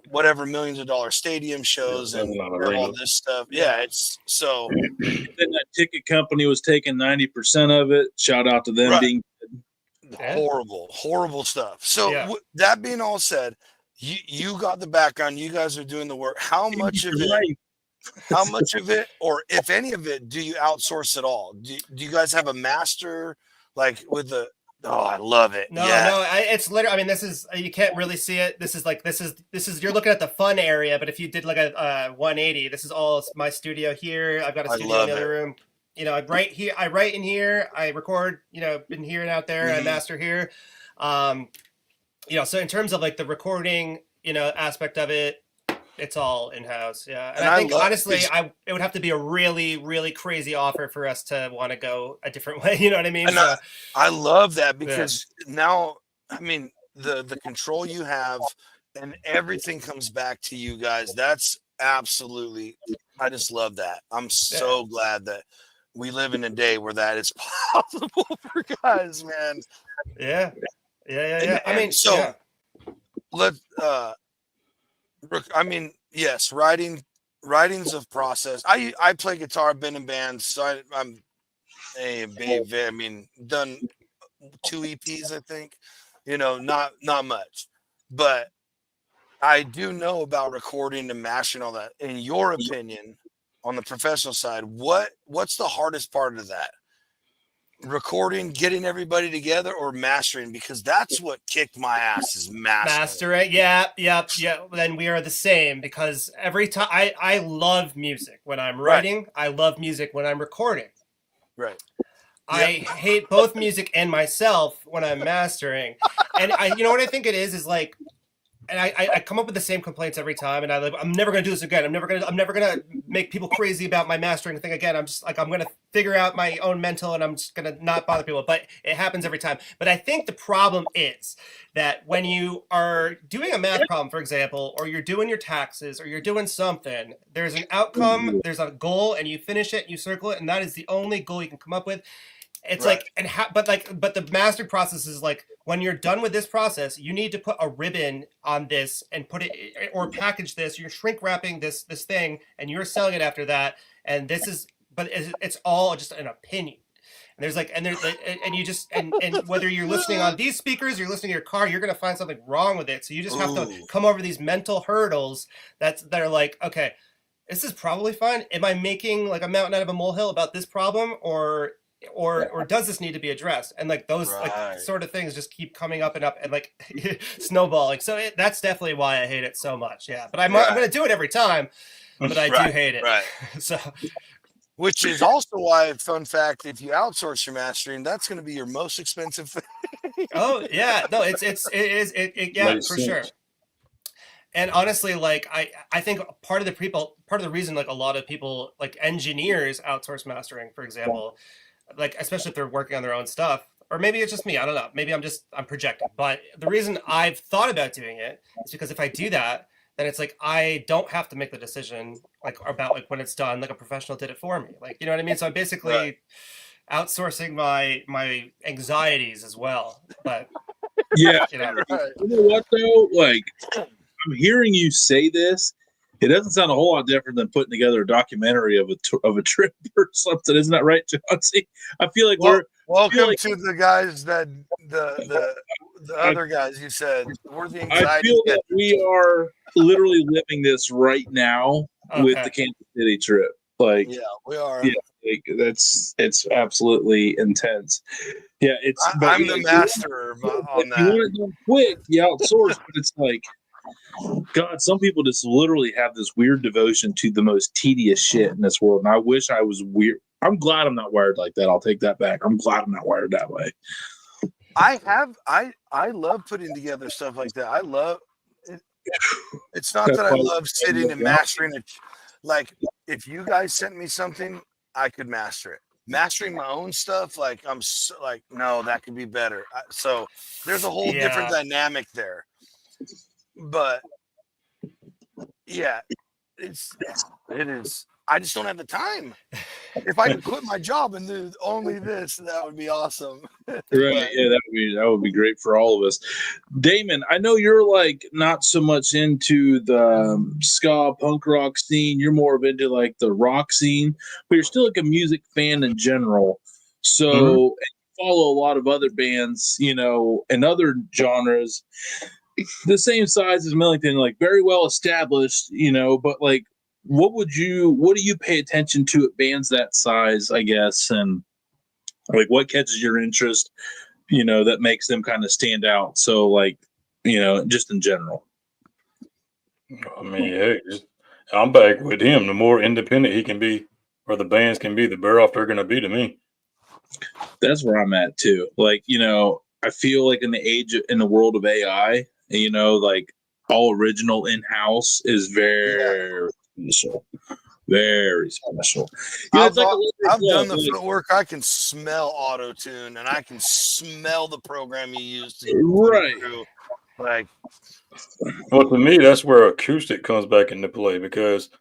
whatever millions of dollar stadium shows and all this stuff. Yeah, it's so. And then that ticket company was taking 90% of it. Shout out to them being horrible stuff. So that being all said, you got the background. You guys are doing the work. How much of it? How much of it, or if any of it, do you outsource at all? Do you guys have a master with the? Oh, I love it. No, it's literally. I mean, this is you can't really see it. This is you're looking at the fun area, but if you did like a 180, this is all my studio here. I've got a studio in the other room. I write here. I write in here. I record. In here and out there. I master here. So in terms of like the recording, aspect of it, it's all in-house. Yeah. And I think honestly, it would have to be a really, really crazy offer for us to want to go a different way. You know what I mean? And I love that because now, I mean, the control you have and everything comes back to you guys. That's absolutely, I just love that. I'm so glad that we live in a day where that is possible for guys, man. Yeah. I mean, so let's, I mean, yes, writings of process. I play guitar, been in bands, so I'm done 2 EPs, I think. Not much, but I do know about recording and mastering all that. In your opinion, on the professional side, what's the hardest part of that? Recording, getting everybody together, or mastering? Because that's what kicked my ass is mastering. Yeah. Then we are the same, because every time I love music when I'm writing. I love music when I'm recording. Right. I hate both music and myself when I'm mastering. And what I think it is like, and I come up with the same complaints every time, and I'm never gonna do this again. I'm never gonna make people crazy about my mastering thing again. I'm just like, I'm gonna figure out my own mental, and I'm just gonna not bother people. But it happens every time. But I think the problem is that when you are doing a math problem, for example, or you're doing your taxes, or you're doing something, there's an outcome, there's a goal, and you finish it, you circle it, and that is the only goal you can come up with. It's like, but the master process is like, when you're done with this process, you need to put a ribbon on this and put it, or package this. You're shrink wrapping this thing, and you're selling it after that. And it's all just an opinion. And and whether you're listening on these speakers, you're listening to your car, you're going to find something wrong with it. So you just have to come over these mental hurdles that are like, okay, this is probably fine. Am I making like a mountain out of a molehill about this problem, or does this need to be addressed? And like those like sort of things just keep coming up and up and like snowballing. So that's definitely why I hate it so much. Yeah, but I'm going to do it every time, but I do hate it. Right. So, which is also why, fun fact, if you outsource your mastering, that's going to be your most expensive thing. Oh yeah, no, it is for sure. And honestly, like I think part of the reason like a lot of people, like engineers, outsource mastering, for example. Like, especially if they're working on their own stuff, or maybe it's just me. I don't know. Maybe I'm projecting. But the reason I've thought about doing it is because if I do that, then it's like I don't have to make the decision like about like when it's done. Like a professional did it for me. Like, you know what I mean? So I'm basically outsourcing my anxieties as well. But yeah, you know what though? Like, I'm hearing you say this. It doesn't sound a whole lot different than putting together a documentary of a trip or something. Isn't that right, Chauncey? I feel like welcome to the guys that the other guys you said we're the anxiety. I feel that we are literally living this right now with the Kansas City trip. Like, yeah, we are. Yeah, like, it's absolutely intense. Yeah, I'm the master on that. You want it done quick, you outsource, but it's like, God, some people just literally have this weird devotion to the most tedious shit in this world. And I wish I was weird. I'm glad I'm not wired like that. I'll take that back. I'm glad I'm not wired that way. I love putting together stuff like that. I love it. It's not that I love sitting and mastering it. Like, if you guys sent me something, I could master it. mastering my own stuff, like I'm so, like, no, that could be better. So there's a whole different dynamic there. But yeah, it is. I just don't have the time. If I could quit my job and do only this, that would be awesome. Right? Yeah, that would be great for all of us. Damon, I know you're like not so much into the ska punk rock scene. You're more of into like the rock scene, but you're still like a music fan in general. So and you follow a lot of other bands, you know, and other genres, the same size as Millington, like very well established, you know, but like what do you pay attention to at bands that size, I guess, and like what catches your interest, you know, that makes them kind of stand out? So like, you know, just in general. I mean, hey, I'm back with him. The more independent he can be, or the bands can be, the better off they're going to be to me. That's where I'm at too. Like, you know, I feel like in the world of AI, you know, like all original in-house is very special. Very special. You know, I've done the footwork. I can smell auto-tune and I can smell the program you used to right. Like, well, to me, that's where acoustic comes back into play, because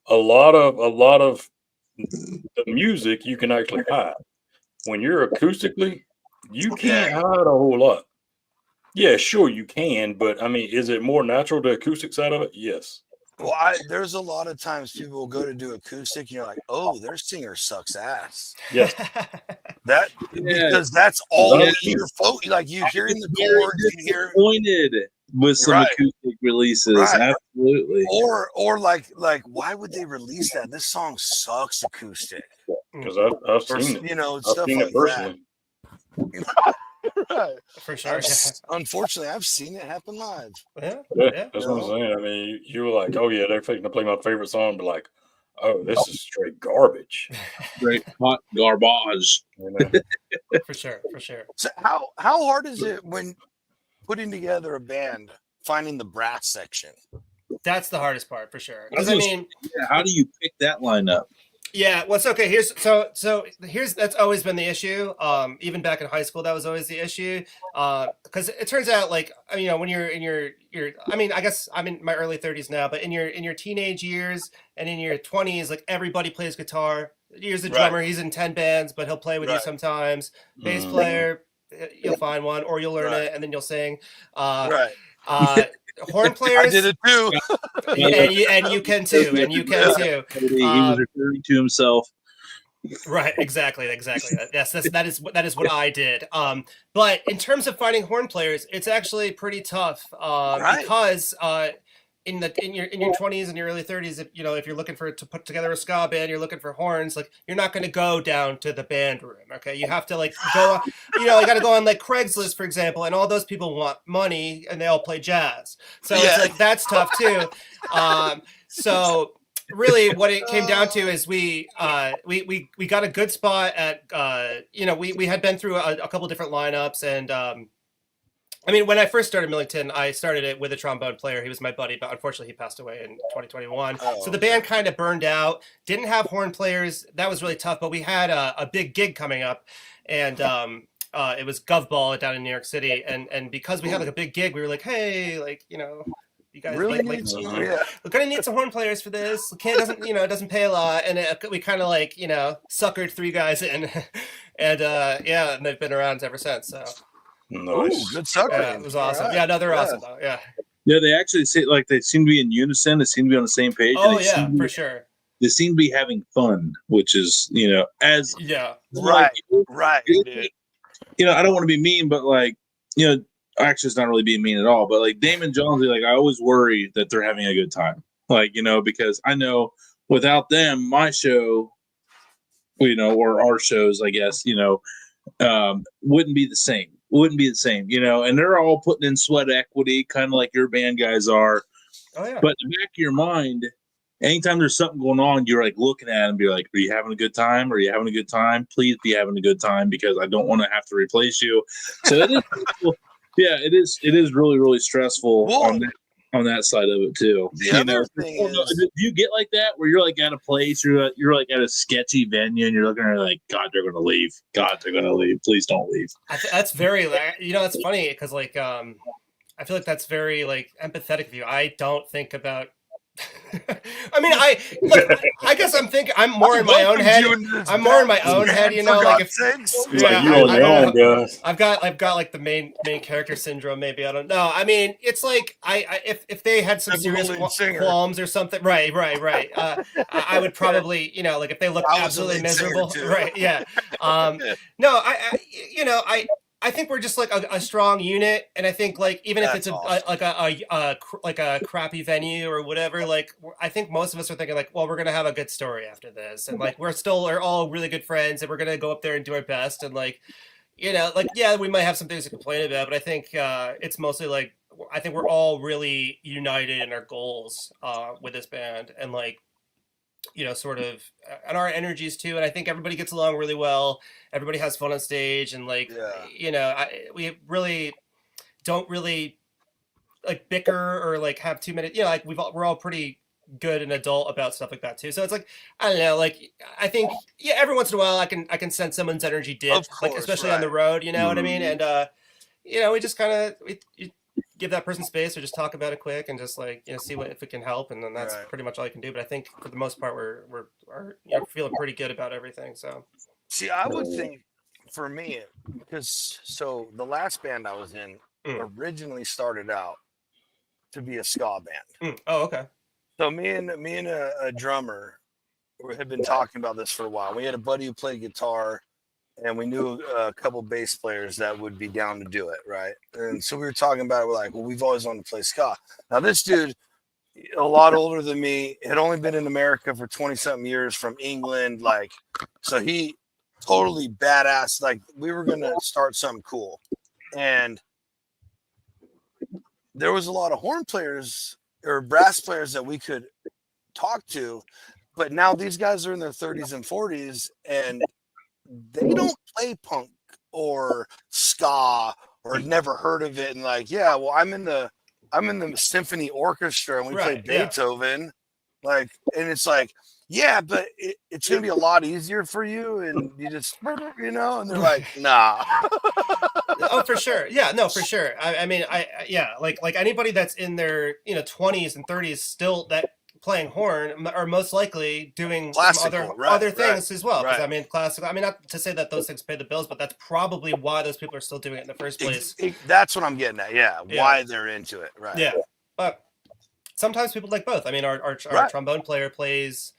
a lot of the music you can actually hide. When you're acoustically, you can't hide a whole lot. Yeah, sure you can, but I mean, is it more natural, the acoustic side of it? Yes. Well, there's a lot of times people will go to do acoustic, and you're like, "Oh, their singer sucks ass." Yes. Because that's all you're like. You hearing the chords, you hear disappointed with some acoustic releases, absolutely. Or like, why would they release that? This song sucks acoustic. Because I've seen it. You know, I've stuff seen like it personally. That. Right. For sure. Unfortunately, I've seen it happen live. Yeah, that's what I'm saying. I mean, you were like, oh yeah, they're fixing to play my favorite song, but like, oh, this is straight garbage. Straight hot garbage. You know? For sure. So how hard is it when putting together a band, finding the brass section? That's the hardest part, for sure. Because I mean, how do you pick that lineup? Yeah, well, it's okay. Here's that's always been the issue. Even back in high school, that was always the issue. Because it turns out, like, you know, when you're in your I mean, I guess I'm in my early 30s now, but in your teenage years and in your 20s, like everybody plays guitar. Here's the drummer. He's in 10 bands, but he'll play with you sometimes. Bass player, you'll find one, or you'll learn it, and then you'll sing. Horn players, I did it too, and you can too, He was referring to himself. Right, exactly. Yes, that is what I did. But in terms of finding horn players, it's actually pretty tough because in your 20s and your early 30s, if you're looking to put together a ska band, you're looking for horns, like you're not going to go down to the band room. Okay, you have to like go, you got to go on like Craigslist, for example, and all those people want money and they all play jazz, so it's like that's tough too. So really, what it came down to is we got a good spot at we had been through a couple different lineups, and I mean, when I first started Millington, I started it with a trombone player. He was my buddy, but unfortunately he passed away in 2021. So the band kind of burned out, didn't have horn players. That was really tough, but we had a big gig coming up, and it was Govball down in New York City. And because we had like a big gig, we were like, hey, like, you guys really we're gonna need some horn players for this. It doesn't pay a lot, and we kind of like suckered 3 guys in, and and they've been around ever since. So nice. Good sucker. Yeah, it was awesome. Right. Yeah, no, they're awesome though. Yeah. Yeah, they actually say like they seem to be in unison. They seem to be on the same page. Oh yeah, for sure. They seem to be having fun, which is as right. I don't want to be mean, but like actually, it's not really being mean at all, but like Damon Jonesy, like I always worry that they're having a good time, like because I know without them, my show, or our shows, I guess, wouldn't be the same. And they're all putting in sweat equity, kind of like your band guys are. Oh yeah. But in the back of your mind, anytime there's something going on, you're like looking at them, be like, "Are you having a good time? Are you having a good time? Please be having a good time, because I don't want to have to replace you." So it is. Yeah, it is really, really stressful. Well, on that. on that side of it too. The other thing is, do you get like that where you're like at a place, you're like at a sketchy venue, and you're looking at it like, God, they're gonna leave. God, they're gonna leave. Please don't leave. That's very, that's funny because like I feel like that's very like empathetic of you. I don't think about. I mean, I guess I'm more in my own head. I'm more in my own head, you know. Like if I've got like the main character syndrome. Maybe I don't know. I mean, it's like if they had some serious qualms or something, right. I would probably, you know, like if they look absolutely miserable, right? Yeah. No, I think we're just like a strong unit, and I think like even if it's a crappy venue or whatever, like I think most of us are thinking like, well, we're gonna have a good story after this, and like we're all really good friends, and we're gonna go up there and do our best, and like, you know, like yeah, we might have some things to complain about, but I think it's mostly like I think we're all really united in our goals with this band, and like, you know, sort of, and our energies too. And I think everybody gets along really well. Everybody has fun on stage, and like, you know, we really don't really like bicker or like have too many. You know, like we're all pretty good and adult about stuff like that too. So it's like, I don't know, like I think every once in a while I can sense someone's energy dip, course, like especially on the road. You know what I mean? And you know, we just kind of give that person space or just talk about it quick and just like, you know, see if it can help, and then that's pretty much all you can do. But I think for the most part we're you know, feeling pretty good about everything. So see, I would think for me, because so the last band I was in originally started out to be a ska band. Oh, okay. So me and a drummer had been talking about this for a while. We had a buddy who played guitar, and we knew a couple bass players that would be down to do it, right? And so we were talking about it. We're like, well, we've always wanted to play ska. Now, this dude, a lot older than me, had only been in America for 20-something years, from England. Like, so he totally badass. Like, we were going to start something cool. And there was a lot of horn players or brass players that we could talk to. But now these guys are in their 30s and 40s, and they don't play punk or ska or never heard of it, and like, yeah, well, I'm in the symphony orchestra and we play Beethoven, like, and it's like, yeah, but it's gonna be a lot easier for you, and you just, you know, and they're like, nah. Oh, for sure. Yeah, no, for sure. I mean, like anybody that's in their, you know, 20s and 30s still that playing horn are most likely doing some other things as well. Because I mean, classical. I mean, not to say that those things pay the bills, but that's probably why those people are still doing it in the first place. That's what I'm getting at. Yeah, why they're into it. Right. Yeah, but sometimes people like both. I mean, our trombone player plays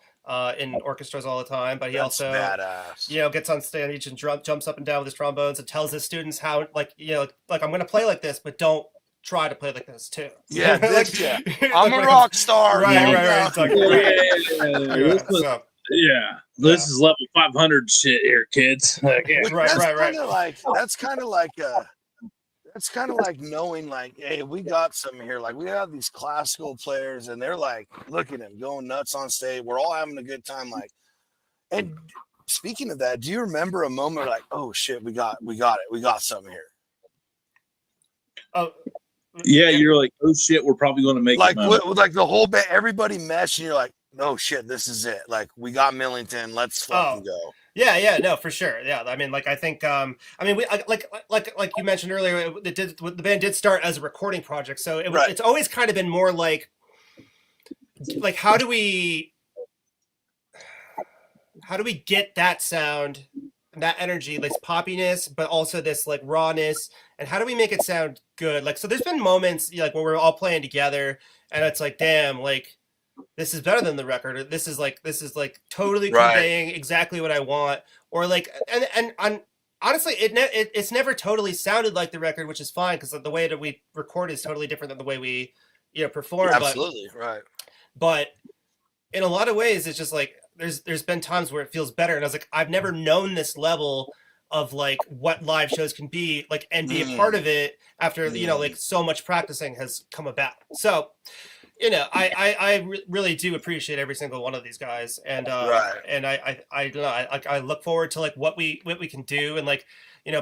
in orchestras all the time, but he also badass. You know, gets on stage and jumps up and down with his trombones and tells his students how, like, you know, like I'm going to play like this, but don't try to play like this too. Yeah, I'm a rock star. Right. This is level 500 shit here, kids. Right. That's kind of like knowing, like, hey, we got some here. Like, we have these classical players, and they're like, look at them going nuts on stage. We're all having a good time. Like, and speaking of that, do you remember a moment like, oh shit, we got it, we got something here? Oh. Yeah, you're like, oh shit, we're probably going to make like the whole band, everybody meshed, and you're like, oh shit, this is it. Like, we got Millington, let's fucking go. Yeah, no, for sure. Yeah, I mean, like, I think, I mean, we like you mentioned earlier, the band did start as a recording project, so it's always kind of been more like how do we get that sound, that energy, this poppiness, but also this like rawness, and how do we make it sound good? Like, so there's been moments like where we're all playing together, and it's like, damn, like this is better than the record, or this is like totally conveying exactly what I want, or like, and honestly, it's never totally sounded like the record, which is fine because the way that we record is totally different than the way we, you know, perform. Absolutely, right. But in a lot of ways, it's just like there's been times where it feels better, and I was like, I've never known this level of like what live shows can be like, and be a part of it after you know, like so much practicing has come about. So, you know, I really do appreciate every single one of these guys, and and I look forward to like what we can do, and like,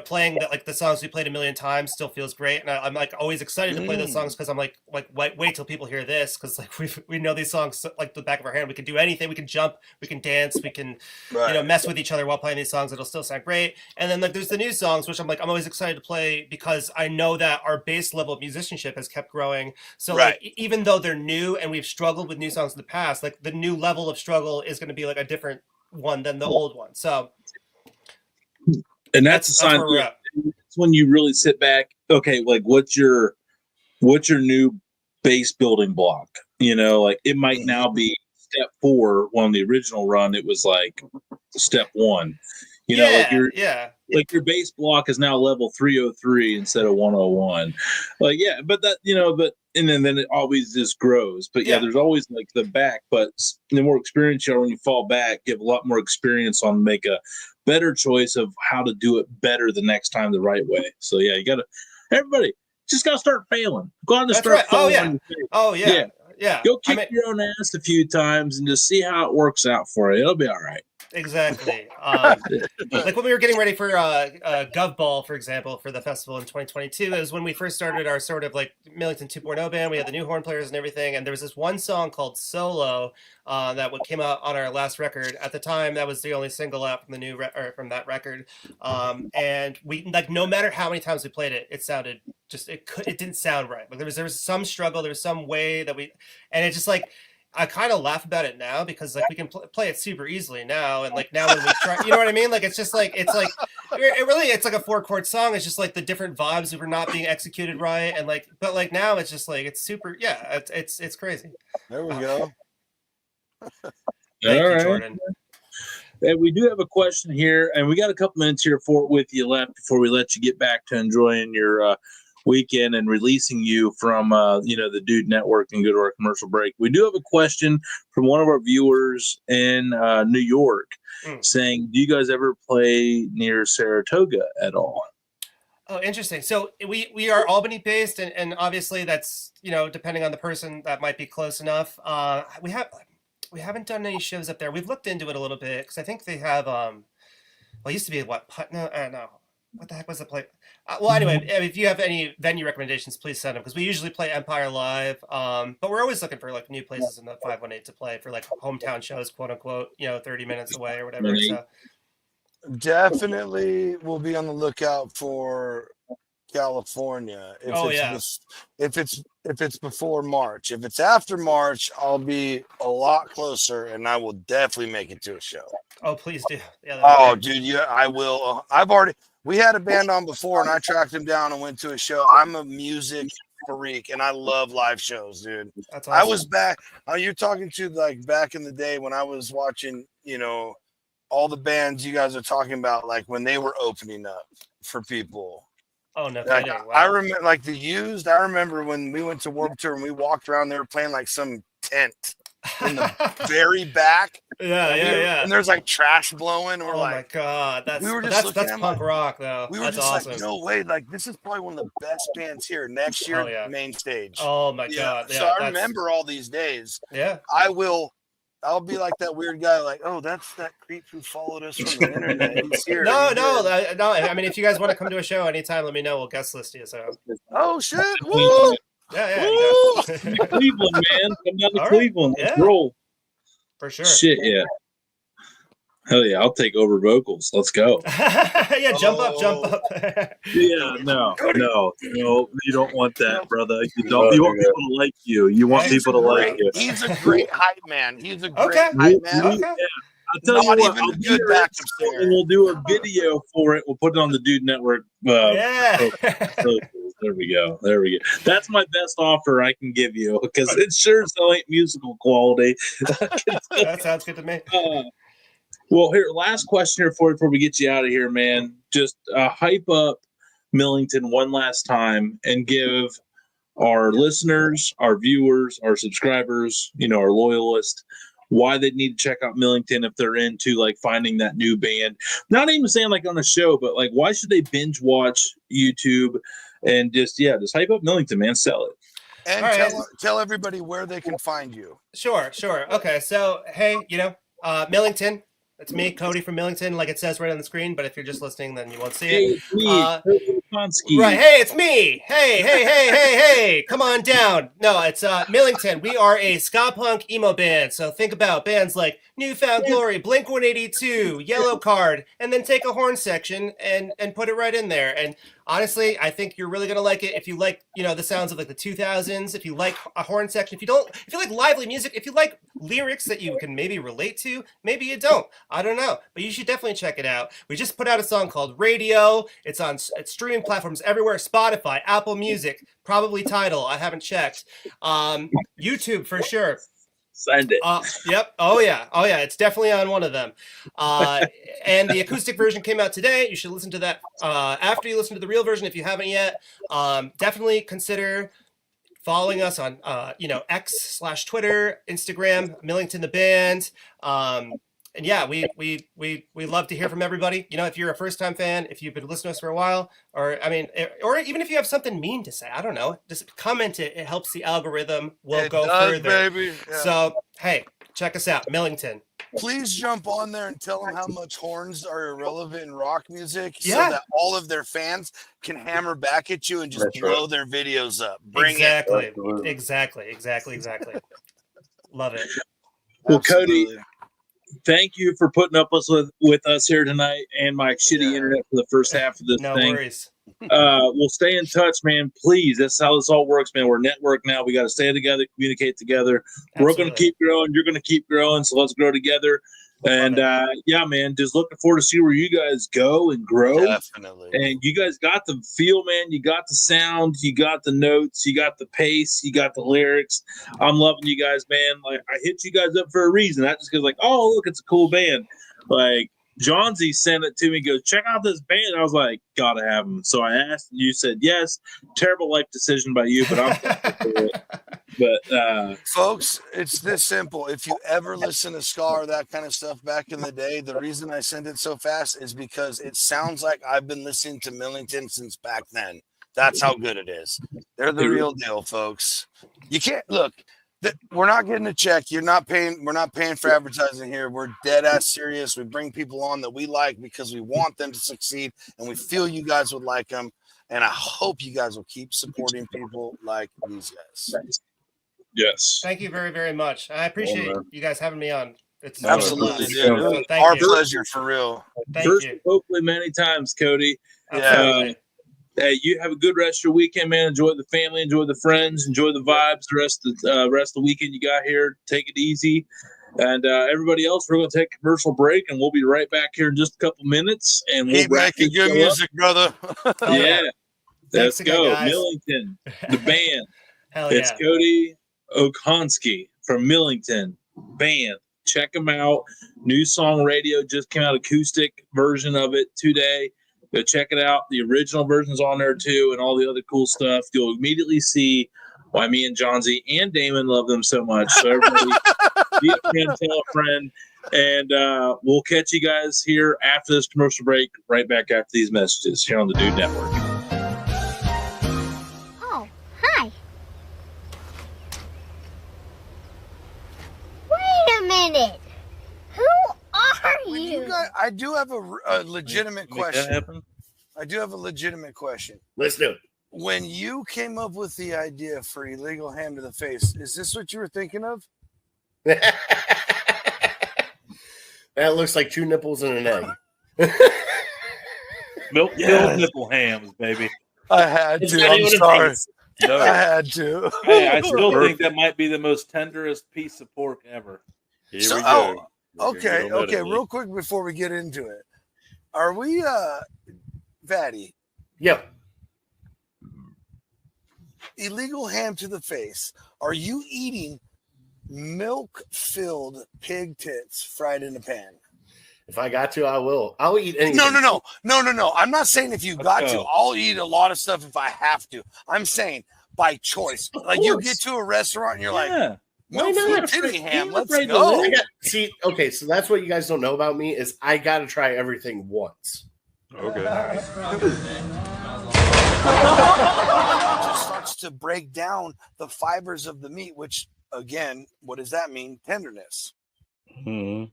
playing the songs we played a million times still feels great, and I'm like always excited to play those songs because I'm like wait till people hear this, because like we know these songs like the back of our hand. We can do anything, we can jump, we can dance, we can mess with each other while playing these songs. It'll still sound great. And then like there's the new songs, which I'm always excited to play because I know that our base level of musicianship has kept growing. So like even though they're new and we've struggled with new songs in the past, like the new level of struggle is going to be like a different one than the old one. So and that's a sign it's when you really sit back, okay, like what's your new base building block? Like it might now be step 4. On the original run it was like step 1. Like your base block is now level 303 instead of 101. Like and then it always just grows. But there's always like the back, but the more experience you are when you fall back, you have a lot more experience on make a better choice of how to do it better the next time the right way. So everybody just gotta start failing. Go out and start failing. Go kick your own ass a few times and just see how it works out for you. It'll be all right. Exactly. Like when we were getting ready for Gov Ball, for example, for the festival in 2022, it was when we first started our sort of like Millington 2.0 band. We had the new horn players and everything, and there was this one song called Solo that came out on our last record. At the time, that was the only single out from the new from that record. And we like no matter how many times we played it, it sounded just it didn't sound right. Like there was some struggle, there was some way that and it just like. I kind of laugh about it now because like we can play it super easily now, and like now when we try, you know what I mean? Like it's just like it's like a 4-chord song. It's just like the different vibes that were not being executed right, and like but like now it's just like it's super. Yeah, it's crazy. There we go. Thank you, Jordan. And we do have a question here, and we got a couple minutes here with you left before we let you get back to enjoying your weekend and releasing you from the Dude Network and go to our commercial break. We do have a question from one of our viewers in New York saying, do you guys ever play near Saratoga at all? Oh, interesting. So we are Albany based, and obviously that's depending on the person that might be close enough. We haven't done any shows up there. We've looked into it a little bit because I think they have it used to be what Putnam? No. What the heck was the play? Well, anyway, if you have any venue recommendations, please send them because we usually play Empire Live. But we're always looking for like new places in the 518 to play for like hometown shows, quote unquote, 30 minutes away or whatever. So definitely we'll be on the lookout for California. If it's before March. If it's after March, I'll be a lot closer and I will definitely make it to a show. Oh, please do. Yeah, dude, I will. We had a band on before and I tracked him down and went to a show. I'm a music freak and I love live shows, dude. That's awesome. I was back. You're talking to like back in the day when I was watching, all the bands you guys are talking about, like when they were opening up for people. Oh, no like, kidding. Wow. I remember like the Used. I remember when we went to Warped Tour and we walked around, they were playing like some tent in the very back. Yeah. And there's like trash blowing. Oh my god, that's punk rock though. We were that's just awesome. like, no way, like this is probably one of the best bands here. Next year, main stage. Oh my god. Yeah, so I remember all these days. Yeah. I'll be like that weird guy, like, oh, that's that creep who followed us from the internet. He's here. No. I mean, if you guys want to come to a show anytime, let me know. We'll guest list you. So. Oh shit! Woo! Yeah. Cleveland, man, come down to Cleveland. Let's roll. For sure. Shit, yeah. Hell yeah, I'll take over vocals. Let's go. Jump up. Yeah, no, you don't want that, brother. You want people to like you. You want people to like you. He's a great hype man. He's a great hype man. Okay. Yeah. I'll tell you what, I'll do and we'll do a video for it. We'll put it on the Dude Network. There we go. That's my best offer I can give you because it sure still ain't musical quality. That sounds good to me. Well, here, last question here before we get you out of here, man. Just hype up Millington one last time and give our listeners, our viewers, our subscribers, our loyalists, why they need to check out Millington if they're into like finding that new band. Not even saying like on a show, but like why should they binge watch YouTube and just hype up Millington, man. Sell it. And tell everybody where they can find you. Sure. Okay, so hey, Millington. It's me, Cody from Millington, like it says right on the screen. But if you're just listening, then you won't see Hey, it. it's me, Cody Okonski. Right. Hey, it's me. Hey. Come on down. No, it's Millington. We are a ska punk emo band. So think about bands like Newfound Glory, Blink 182, Yellow Card, and then take a horn section and put it right in there. And honestly, I think you're really gonna like it if you like, the sounds of like the 2000s. If you like a horn section, if you like lively music, if you like lyrics that you can maybe relate to, maybe you don't. I don't know, but you should definitely check it out. We just put out a song called Radio. It's streaming platforms everywhere: Spotify, Apple Music, probably Tidal. I haven't checked. YouTube for sure. Send it. Yep. Oh yeah. It's definitely on one of them. And the acoustic version came out today. You should listen to that after you listen to the real version if you haven't yet. Definitely consider following us on X/Twitter, Instagram, Millington the Band. And yeah, we love to hear from everybody. If you're a first-time fan, if you've been listening to us for a while, or even if you have something mean to say, I don't know, just comment it. It helps the algorithm. We'll go further. Baby. Yeah. So, hey, check us out, Millington. Please jump on there and tell them how much horns are irrelevant in rock music so Yeah. that all of their fans can hammer back at you and just That's blow right. their videos up. Exactly. Absolutely. Exactly. Love it. Well, Absolutely. Cody, thank you for putting up with us here tonight and my shitty internet for the first half of this No thing. worries. We'll stay in touch, man. Please. That's how this all works, man. We're network now. We got to stay together, communicate together. We're going to Absolutely. keep growing. You're going to keep growing. So let's grow together. And yeah, man, just looking forward to see where you guys go and grow. Definitely. And you guys got the feel, man. You got the sound. You got the notes. You got the pace. You got the lyrics. I'm loving you guys, man. Like, I hit you guys up for a reason. Not just because, like, oh, look, it's a cool band. Like, John Z sent it to me. Goes, check out this band. I was like, gotta have them. So I asked, and you said yes. Terrible life decision by you, but I'm thankful for it. But folks, it's this simple. If you ever listen to ska or that kind of stuff back in the day, the reason I send it so fast is because it sounds like I've been listening to Millington since back then. That's how good it is. They're the real deal, folks. You can't look. We're not getting a check. You're not paying. We're not paying for advertising here. We're dead ass serious. We bring people on that we like because we want them to succeed, and we feel you guys would like them. And I hope you guys will keep supporting people like these guys. yes. Thank you very, very much. I appreciate you guys having me on. It's Absolutely, dude. dude. So thank Our you. pleasure, for real. Thank First, you. hopefully many times, Cody. Absolutely. Hey, you have a good rest of your weekend, man. Enjoy the family, enjoy the friends, enjoy the vibes. The rest of the weekend you got here, take it easy. And everybody else, we're going to take a commercial break, and we'll be right back here in just a couple minutes. And we'll Keep making good music, brother. Yeah, let's Thanks again, go, guys. Millington, the band. Hell It's yeah. Cody Okonski from Millington band. Check them out. New song Radio just came out, acoustic version of it today. Go check it out. The original version's on there too, and all the other cool stuff. You'll immediately see why me and John Z and Damon love them so much. So everybody, be a friend, tell a friend, and we'll catch you guys here after this commercial break. Right back after these messages here on the Dude Network. Oh, hi. Wait a minute. Who are When you? you guys, I do have a legitimate Make that question. happen. I do have a legitimate question. Let's do it. When you came up with the idea for illegal ham to the face, is this what you were thinking of? That looks like two nipples and an egg. Milk filled nipple hams, baby. I had It's to. not I'm even a sorry. face. I No. had to. Hey, I still think that might be the most tenderest piece of pork ever. Here So- we go. Okay, We're okay. gonna Real quick before we get into it, are we, Vatty, Yep. illegal ham to the face? Are you eating milk-filled pig tits fried in a pan? If I got to, I will. I'll eat anything. No. I'm not saying if you got to. go. I'll eat a lot of stuff if I have to. I'm saying by choice. Like you get to a restaurant and you're like, Yeah. Why milk not? titty ham. I'm Let's afraid to go. live. See, okay, so that's what you guys don't know about me is I got to try everything once. Okay. It just starts to break down the fibers of the meat, which again, what does that mean? Tenderness. Hmm.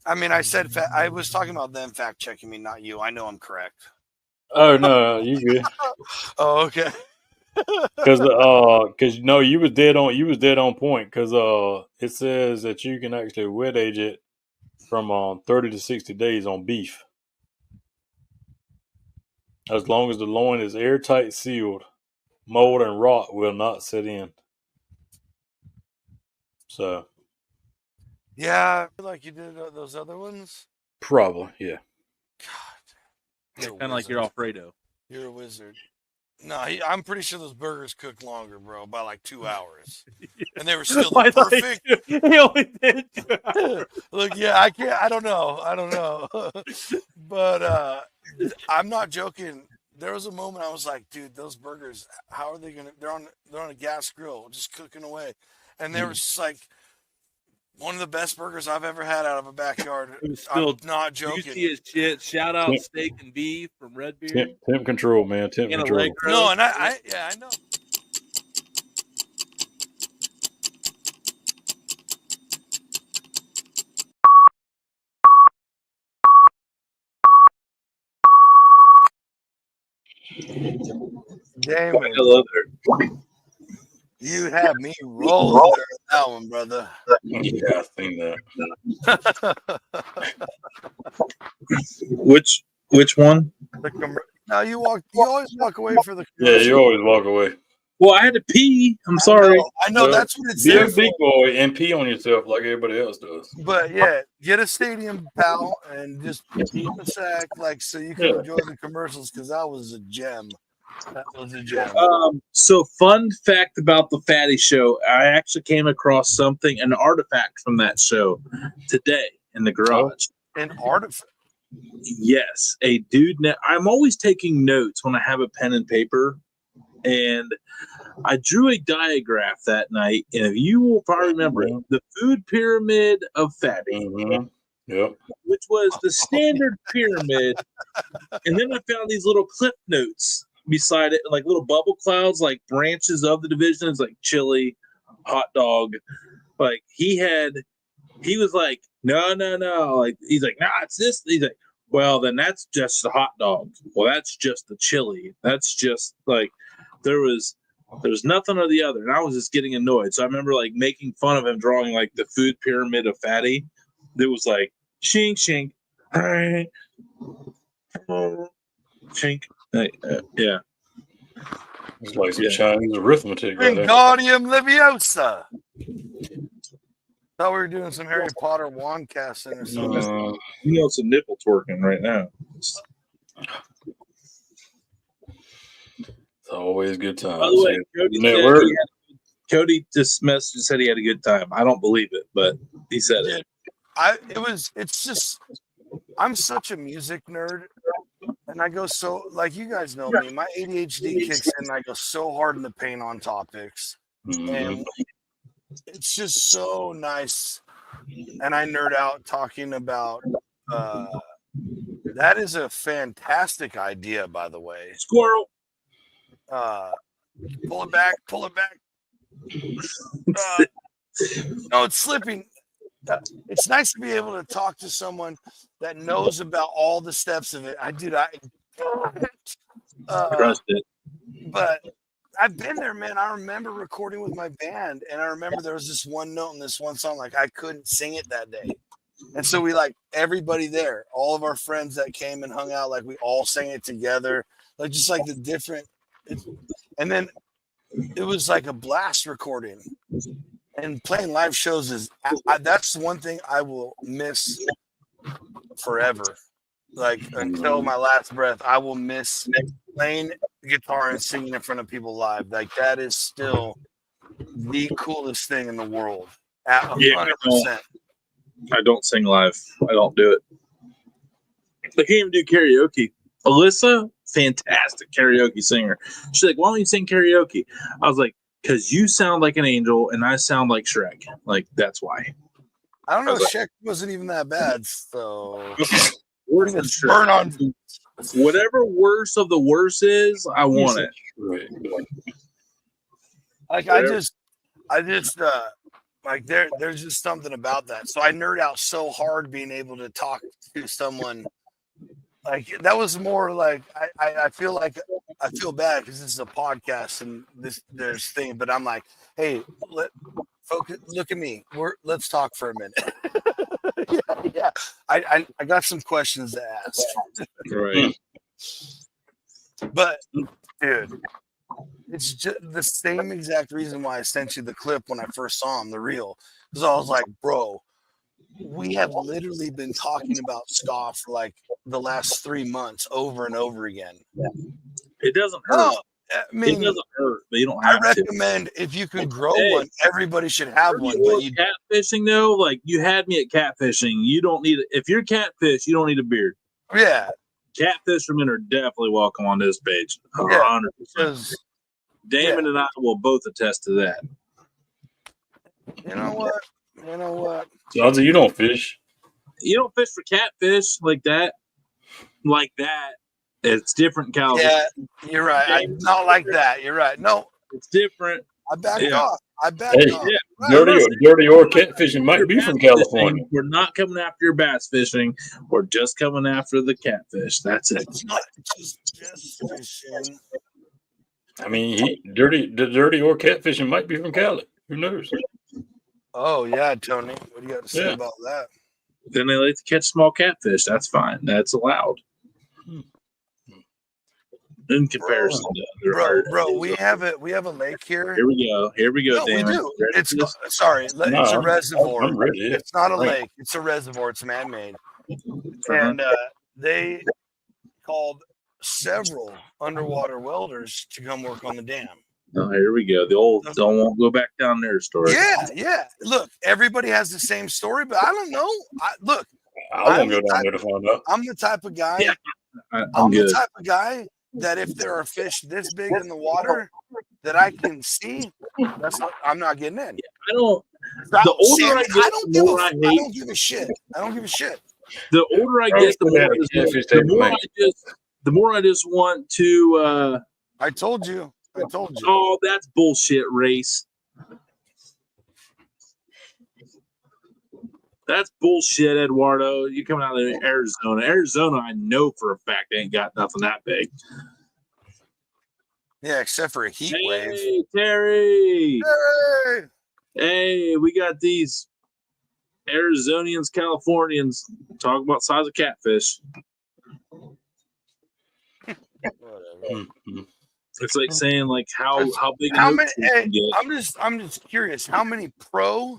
I mean, I said I was talking about them fact checking me, not you. I know I'm correct. Oh no, you good? Oh, okay. Because no, you was dead on point. Because it says that you can actually wet age it from 30 to 60 days on beef, as long as the loin is airtight sealed. Mold and rot will not set in. So Yeah, I feel like you did those other ones. probably, yeah. God, you're a Kind of like your wizard. Alfredo. You're a wizard. No, I'm pretty sure those burgers cooked longer, bro, by like 2 hours, and they were still the perfect. He only did 2 hours. Look, yeah, I don't know, but I'm not joking. There was a moment I was like, dude, those burgers, how are they gonna? They're on a gas grill, just cooking away, and they were just like one of the best burgers I've ever had out of a backyard. It was I'm still not joking. juicy as shit. Shout out Steak and Beef from Redbeard. Temp control, man. Temp And a control. leg roast. No, and I know. Damon, Hello there. you had me rolling there with that one, brother. Yeah, I think that. Which one? Now you always walk away for the Yeah, commercial. you always walk away. Well, I had to pee. I'm sorry. I know Well, that's what it's Be there a for. big boy and pee on yourself like everybody else does. But yeah, get a stadium, pal, and just pee in the sack, like so you can Yeah. enjoy the commercials because that was a gem. That was a gem. So fun fact about the Fatty Show, I actually came across an artifact from that show today in the garage. An artifact. Yes, a dude. I'm always taking notes when I have a pen and paper, and I drew a diagram that night. And if you will probably remember it, the food pyramid of Fatty, Mm-hmm. Yep. which was the standard pyramid, and then I found these little clip notes beside it, like little bubble clouds, like branches of the divisions, like chili, hot dog. Like he was like, no, like he's like, nah, it's this. He's like, well, then that's just the hot dog. Well, that's just the chili. That's just like there's nothing or the other, and I was just getting annoyed. So I remember like making fun of him drawing like the food pyramid of Fatty. It was like shink shink, shink. Yeah. It's like some Chinese arithmetic right there. Wingardium Leviosa. Thought we were doing some Harry Potter wand casting or something. You know, it's a nipple twerking right now. It's always good times. By the way, Cody just messaged and said he had a good time. I don't believe it, but he said it. It's just I'm such a music nerd, and I go so like you guys know me. My ADHD kicks in, and I go so hard in the paint on topics, and it's just so nice. And I nerd out talking about that is a fantastic idea, by the way. Squirrel. Pull it back. No, it's slipping. It's nice to be able to talk to someone that knows about all the steps of it. Crushed it. But I've been there, man. I remember recording with my band, and I remember there was this one note in this one song, like I couldn't sing it that day. And so we like everybody there, all of our friends that came and hung out, like we all sang it together, like just like the different. And then it was like a blast recording. And playing live shows is that's one thing I will miss forever. Like until my last breath, I will miss playing guitar and singing in front of people live. Like that is still the coolest thing in the world. At 100%. I don't sing live. I don't do it. I can't even do karaoke. Alyssa, fantastic karaoke singer. She's like, why don't you sing karaoke? I was like, because you sound like an angel and I sound like Shrek. Like, that's why. I don't know. Shrek wasn't even that bad. So worse than burn on. Whatever worse of the worst is, I want it. Like I just Like there's just something about that. So I nerd out so hard being able to talk to someone. Like that was more like I feel like I feel bad because this is a podcast and there's thing, but I'm like, hey, focus. Look at me. Let's talk for a minute. yeah. I got some questions to ask. Right. But dude, it's just the same exact reason why I sent you the clip when I first saw him, the reel, because I was like, bro, we have literally been talking about ska for like the last 3 months over and over again. It doesn't hurt. No, I mean, it doesn't hurt, but you don't I have to. recommend if you can grow one, everybody should have one. But But you catfishing though, like you had me at catfishing. You don't need if you're catfish, you don't need a beard. yeah, Catfishermen are definitely welcome on this page. Yeah, 100%. because Damon and I will both attest to that. you know what? Johnson, you don't fish. You don't fish for catfish like that. Like that. It's different, Calvin. Yeah, you're right. Not like that. You're right. No, it's different. I backed Yeah. off. I backed off. Yeah. Dirty or catfishing might be from California. We're not coming after your bass fishing. We're just coming after the catfish. That's it. It's not just fishing. I mean, the dirty or catfishing might be from Cali. Who knows? Oh yeah, Tony. What do you got to say about that? Then they like to catch small catfish. That's fine. That's allowed. In comparison to bro, we have a lake here. Here we go. No, Damon. We do. It's it's a reservoir. I'm ready. It's not a lake. It's a reservoir. It's man-made. And they called several underwater welders to come work on the dam. Oh, here we go. The old don't want to go back down there story. Yeah. Look, everybody has the same story, but I don't know. I won't go down there to find out. I'm the type of guy. Yeah, I'm the type of guy that if there are fish this big in the water that I can see, I'm not getting in. I don't. The older I get, the more I hate. I don't give a shit. The older I get, the more I just want to. I told you. Oh, that's bullshit, race. That's bullshit, Eduardo. You coming out of Arizona. Arizona, I know for a fact ain't got nothing that big. Yeah, except for a heat wave. Terry. Hey, we got these Arizonians, Californians talk about size of catfish. Whatever. It's like saying like how big. How many? Hey, I'm just curious. How many pro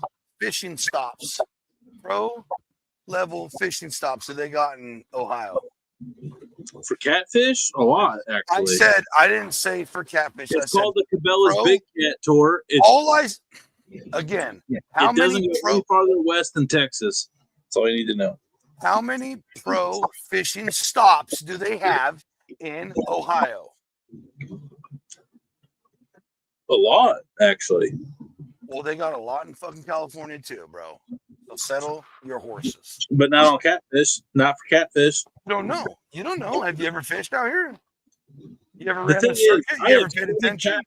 level fishing stops have they got in Ohio? For catfish, a lot actually. I didn't say for catfish. It's called the Cabela's Big Cat Tour. It's, how many doesn't go any farther west than Texas? That's all you need to know. How many pro fishing stops do they have in Ohio? A lot, actually. Well, they got a lot in fucking California too, bro. So settle your horses. But not on catfish. Not for catfish. You don't know. Have you ever fished out here? You ever ran a circuit? You ever paid attention?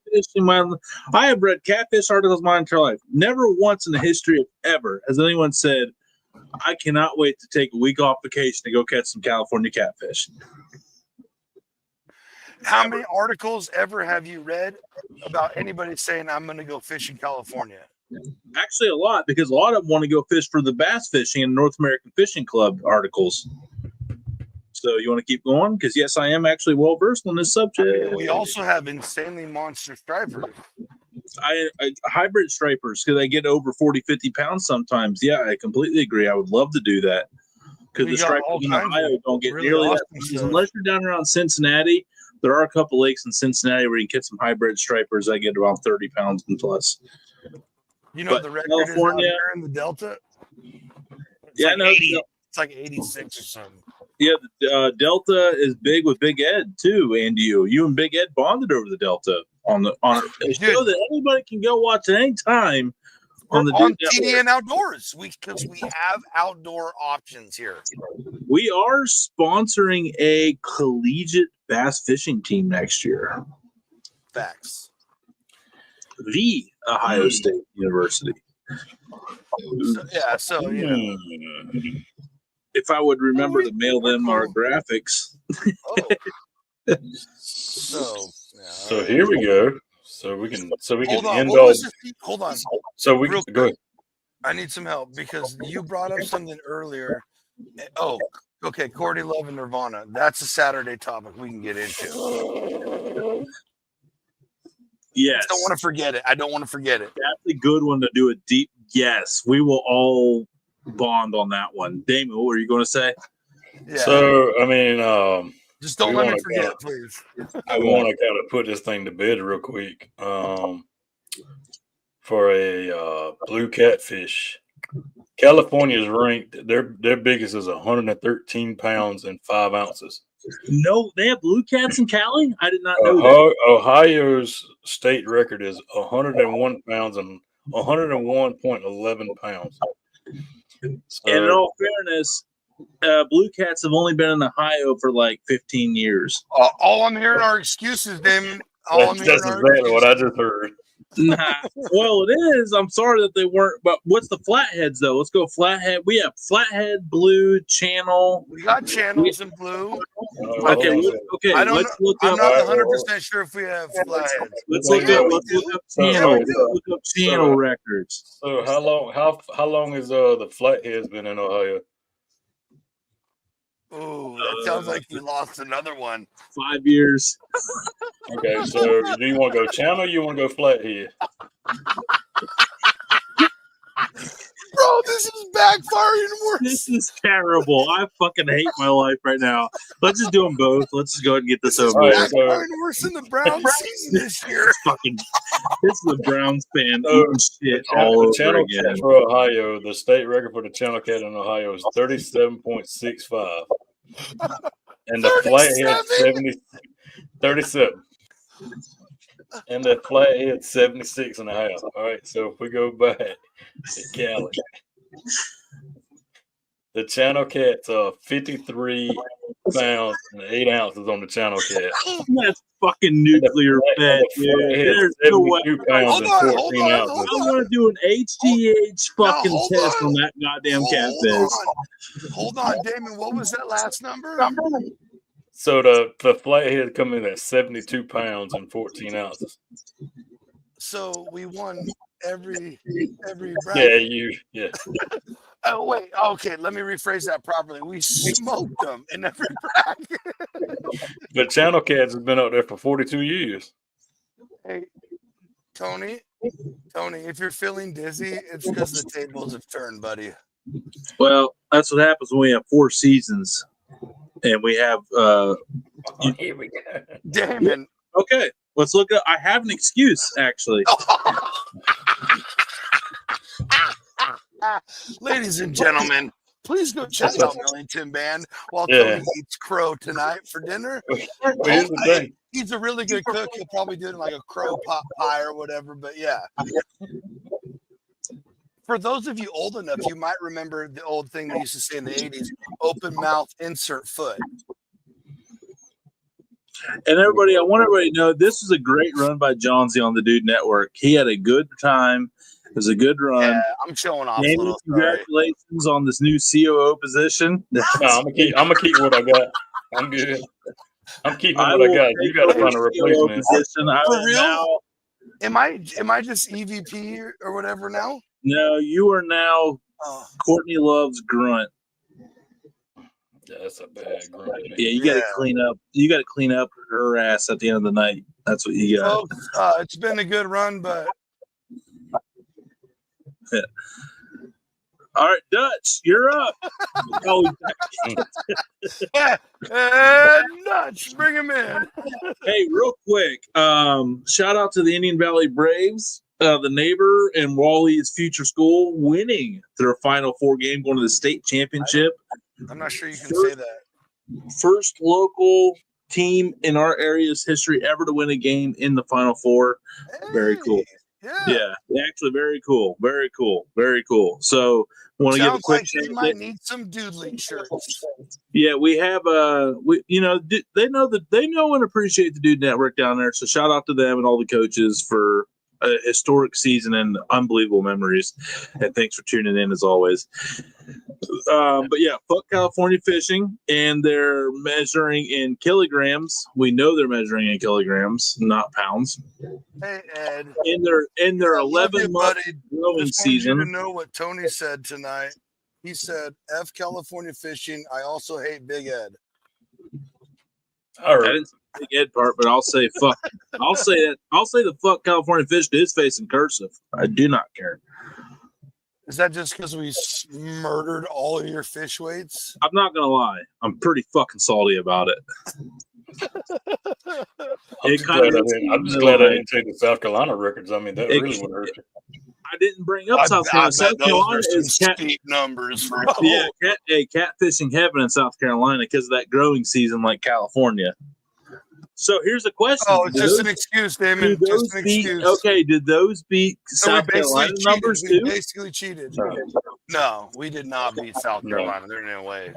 I have read catfish articles my entire life. Never once in the history of ever has anyone said, I cannot wait to take a week off vacation to go catch some California catfish. How many articles ever have you read about anybody saying, I'm going to go fish in California? Actually, a lot, because a lot of them want to go fish for the bass fishing and North American Fishing Club articles. So you want to keep going? Because, yes, I am actually well-versed on this subject. We also have insanely monster stripers. I hybrid stripers, because they get over 40, 50 pounds sometimes. Yeah, I completely agree. I would love to do that. Because the stripers in Ohio don't get really nearly that size. Unless you're down around Cincinnati, there are a couple lakes in Cincinnati where you can catch some hybrid stripers that get around 30 pounds and plus. You know, but the record California, is out there in the Delta? It's like 86 or something. Yeah, the Delta is big with Big Ed too, and you and Big Ed bonded over the Delta on a show that anybody can go watch at any time on TDN Outdoors. Because we have outdoor options here. We are sponsoring a collegiate bass fishing team next year. Facts. The Ohio State University. So If I would remember to mail them our graphics. So here we go. So we can hold on. end What all. was hold on. So we Real go ahead. I need some help because you brought up something earlier. Oh, okay. Cordy Love and Nirvana. That's a Saturday topic we can get into. Yes. I don't want to forget it. That's a good one to do a deep. Yes, we will all bond on that one. Damon, what were you going to say? Yeah. So, I mean, just don't let me forget, please. I want to kind of put this thing to bed real quick. For a blue catfish, California is ranked. Their biggest is 113 pounds and 5 ounces. No, they have blue cats in Cali? I did not know that. Ohio's state record is 101 pounds and 101.11 pounds. So, and in all fairness, blue cats have only been in Ohio for like 15 years. All I'm hearing are excuses, Damon. That's exactly what I just heard. Nah. Well, it is. I'm sorry that they weren't. But what's the flatheads though? Let's go flathead. We have flathead, blue, channel. We got channels in blue. Okay. Let's look up. I'm not 100% sure if we have flatheads. Let's look up channel. Look up channel records. So how long has the flatheads been in Ohio? Oh, that sounds like you lost another one. 5 years. Okay, so do you want to go channel or you want to go flathead? Bro, this is backfiring worse. This is terrible. I fucking hate my life right now. Let's just do them both. Let's just go ahead and get this over with. Backfiring worse than the Browns season this year. This is the Browns fan eating shit all over channel again. cat for Ohio, the state record for the channel cat in Ohio is 37.65. And the flathead 37. And the flathead 76 and a half. All right, so if we go back to Cali, the channel cat's 53 pounds and 8 ounces on the channel cat. That's fucking nuclear fed, dude. There's no way. 72 pounds and 14 ounces. I want to do an HGH fucking test on that goddamn catfish. Hold on, Damon. What was that last number? So the flathead coming in at 72 pounds and 14 ounces. So we won every bracket. Yeah. Oh wait, okay. Let me rephrase that properly. We smoked them in every bracket. But channel cats has been out there for 42 years. Hey, Tony, if you're feeling dizzy, it's because the tables have turned, buddy. Well, that's what happens when we have 4 seasons. And we have here we go. Damon. Okay, let's look up. I have an excuse, actually. Ladies and gentlemen, please go check out Millington Band while Tony eats crow tonight for dinner. Here's the thing. He's a really good cook. He'll probably do it in like a crow pot pie or whatever, but yeah. For those of you old enough, you might remember the old thing they used to say in the 80s, open mouth, insert foot. And everybody, I want everybody to know this was a great run by Johnsy on the Dude Network. He had a good time. It was a good run. Yeah, I'm showing off. Amy, congratulations on this new COO position. No, I'm gonna keep what I got. I'm good. I'm keeping what I got. You got to find a replacement. For real? Am I just EVP or whatever now? No, you are now Courtney Love's grunt. That's a bad grunt. Yeah, you got to clean up. You got to clean up her ass at the end of the night. That's what you got. Folks, it's been a good run, but yeah. All right, Dutch, you're up. Dutch, bring him in. Hey, real quick, shout out to the Indian Valley Braves. The neighbor and Wally's future school winning their Final Four game, going to the state championship. I'm not sure you can say that. First local team in our area's history ever to win a game in the Final Four. Hey, very cool. Yeah, actually, very cool. Very cool. Very cool. So, want to give a quick. Like they might need some Dude League shirts. Yeah, we have. They know and appreciate the Dude Network down there. So, shout out to them and all the coaches for a historic season and unbelievable memories. And thanks for tuning in as always. But yeah, fuck California fishing, and they're measuring in kilograms. We know they're measuring in kilograms, not pounds. Hey Ed, In their 11-month growing just wanted you to season. know what Tony said tonight. He said, "F California fishing. I also hate Big Ed." I didn't say the Big Ed part, but I'll say fuck. I'll say that. I'll say the fuck California fish to his face in cursive. I do not care. Is that just because we murdered all of your fish weights? I'm not gonna lie. I'm pretty fucking salty about it. I'm just glad I didn't take the South Carolina records. I mean, that really would hurt you. I didn't bring up South Carolina. South Carolina is steep numbers. Bro. Yeah, catfishing heaven in South Carolina because of that growing season, like California. So here's a question. Oh, it's just an excuse, Damon. Just an excuse. Okay, did those beat South Carolina numbers too? We basically cheated. No, we did not beat South Carolina. There's no way.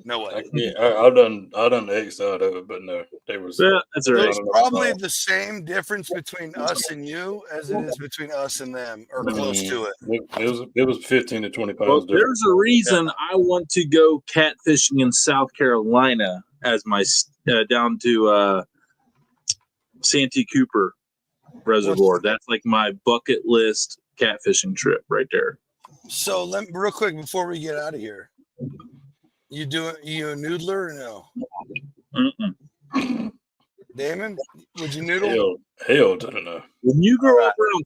No way. I've done the egg side of it, but no, they was. Yeah, that's right. It's probably the same difference between us and you as it is between us and them, or close to it. It was 15 to 20 pounds. Well, there's a reason I want to go catfishing in South Carolina as my down to Santee Cooper Reservoir. That's like my bucket list catfishing trip right there. So real quick before we get out of here, you a noodler or no? Damon, would you noodle? Hell to the no. When you grow up around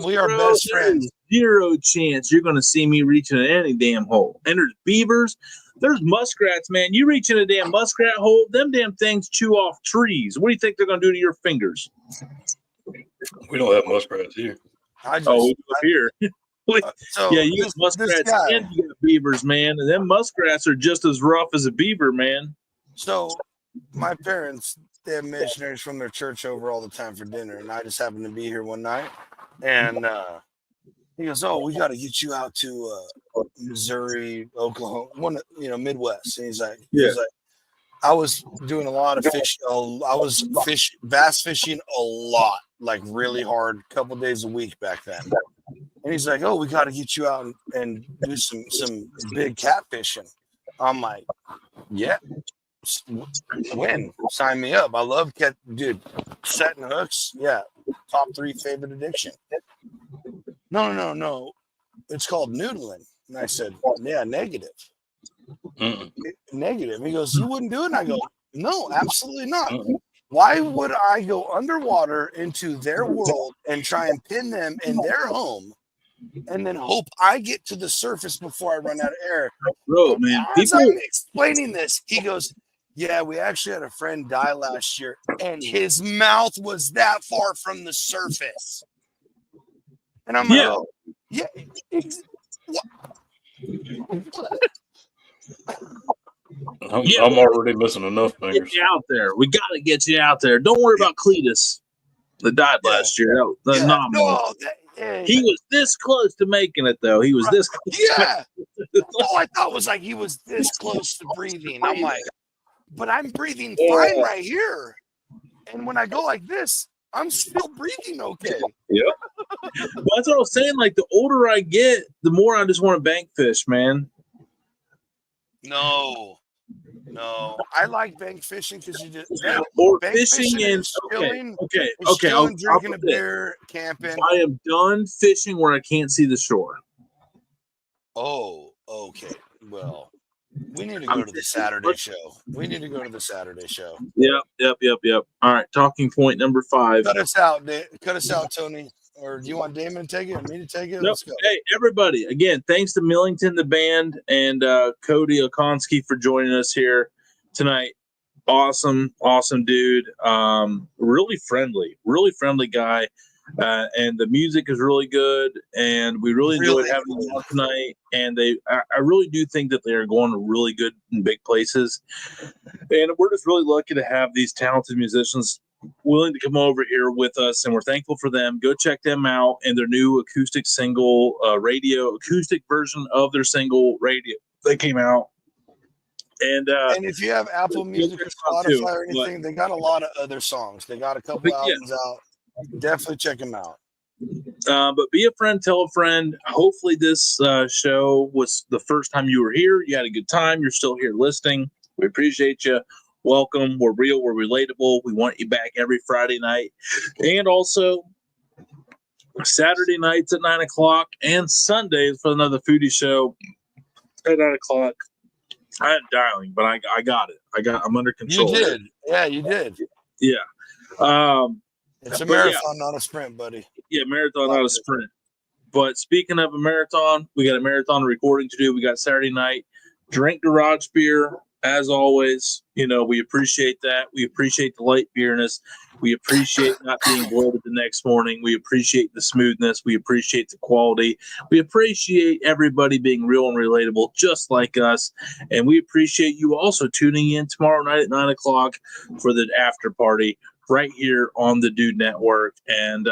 we are best friends. Zero chance you're going to see me reaching in any damn hole. And there's beavers. There's muskrats, man. You reach in a damn muskrat hole, them damn things chew off trees. What do you think they're going to do to your fingers? We don't have muskrats here. We do up here. So yeah, you got muskrats and you got beavers, man. And them muskrats are just as rough as a beaver, man. So my parents, they have missionaries from their church over all the time for dinner, and I just happened to be here one night, and he goes, "Oh, we got to get you out to Missouri, Oklahoma, Midwest." And he's like, I was doing a lot of fish. I was bass fishing a lot, like really hard, a couple days a week back then. And he's like, "Oh, we got to get you out and do some big catfishing." I'm like, "Yeah, when? Sign me up. I love dude, setting hooks. Yeah, top 3 favorite addiction." No. It's called noodling. And I said, "Yeah, negative." Negative. He goes, "You wouldn't do it?" And I go, "No, absolutely not. Why would I go underwater into their world and try and pin them in their home and then hope I get to the surface before I run out of air?" Bro, man. As I'm explaining this, he goes, "Yeah, we actually had a friend die last year, and his mouth was that far from the surface." And I'm like, "Oh, yeah, I'm already missing enough fingers. Get you out there. We got to get you out there. Don't worry about Cletus that died last year. He was this close to making it, though. He was this close. Yeah. All I thought was like he was this close to breathing. I'm like, but I'm breathing fine right here. And when I go like this, I'm still breathing okay. Yeah. Well, that's what I was saying. Like, the older I get, the more I just want to bank fish, man. No. I like bank fishing because you just or fishing and okay. Drinking a beer, camping. I am done fishing where I can't see the shore. Oh, okay. Well, we need to go to the Saturday show. Yep. All right. Talking point number 5. Cut us out, Tony. Or do you want Damon to take it or me to take it? Nope. Let's go. Hey, everybody. Again, thanks to Millington, the band, and Cody Okonski for joining us here tonight. Awesome dude. Really friendly guy. And the music is really good. And we really enjoyed having them on tonight. And I really do think that they are going to really good and big places. And we're just really lucky to have these talented musicians willing to come over here with us, and we're thankful for them. Go check them out and their new acoustic single acoustic version of their single Radio. They came out. And if you have Apple Music or Spotify or anything, they got a lot of other songs. They got a couple albums out. Definitely check them out. But be a friend, tell a friend. Hopefully this show was the first time you were here. You had a good time. You're still here listening. We appreciate you. Welcome. We're real. We're relatable. We want you back every Friday night. And also Saturday nights at 9 o'clock and Sundays for another foodie show at 9 o'clock. I had dialing, but I got it. I'm under control. You did. Yeah, you did. Yeah. It's a marathon, not a sprint, buddy. Yeah, marathon, not a sprint. But speaking of a marathon, we got a marathon recording to do. We got Saturday night. Drink garage beer, as always. You know, we appreciate that. We appreciate the light beerness. We appreciate not being bloated the next morning. We appreciate the smoothness. We appreciate the quality. We appreciate everybody being real and relatable, just like us. And we appreciate you also tuning in tomorrow night at 9 o'clock for the after party right here on the Dude Network. And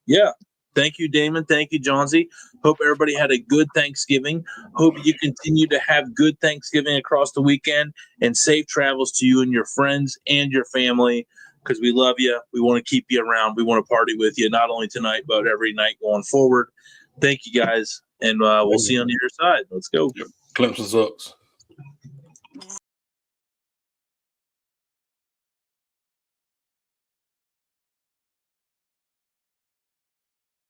yeah, thank you, Damon. Thank you, Johnsy. Hope everybody had a good Thanksgiving. Hope you continue to have good Thanksgiving across the weekend and safe travels to you and your friends and your family, because we love you. We want to keep you around. We want to party with you, not only tonight, but every night going forward. Thank you, guys. And we'll see you on the other side. Let's go. Clemson sucks.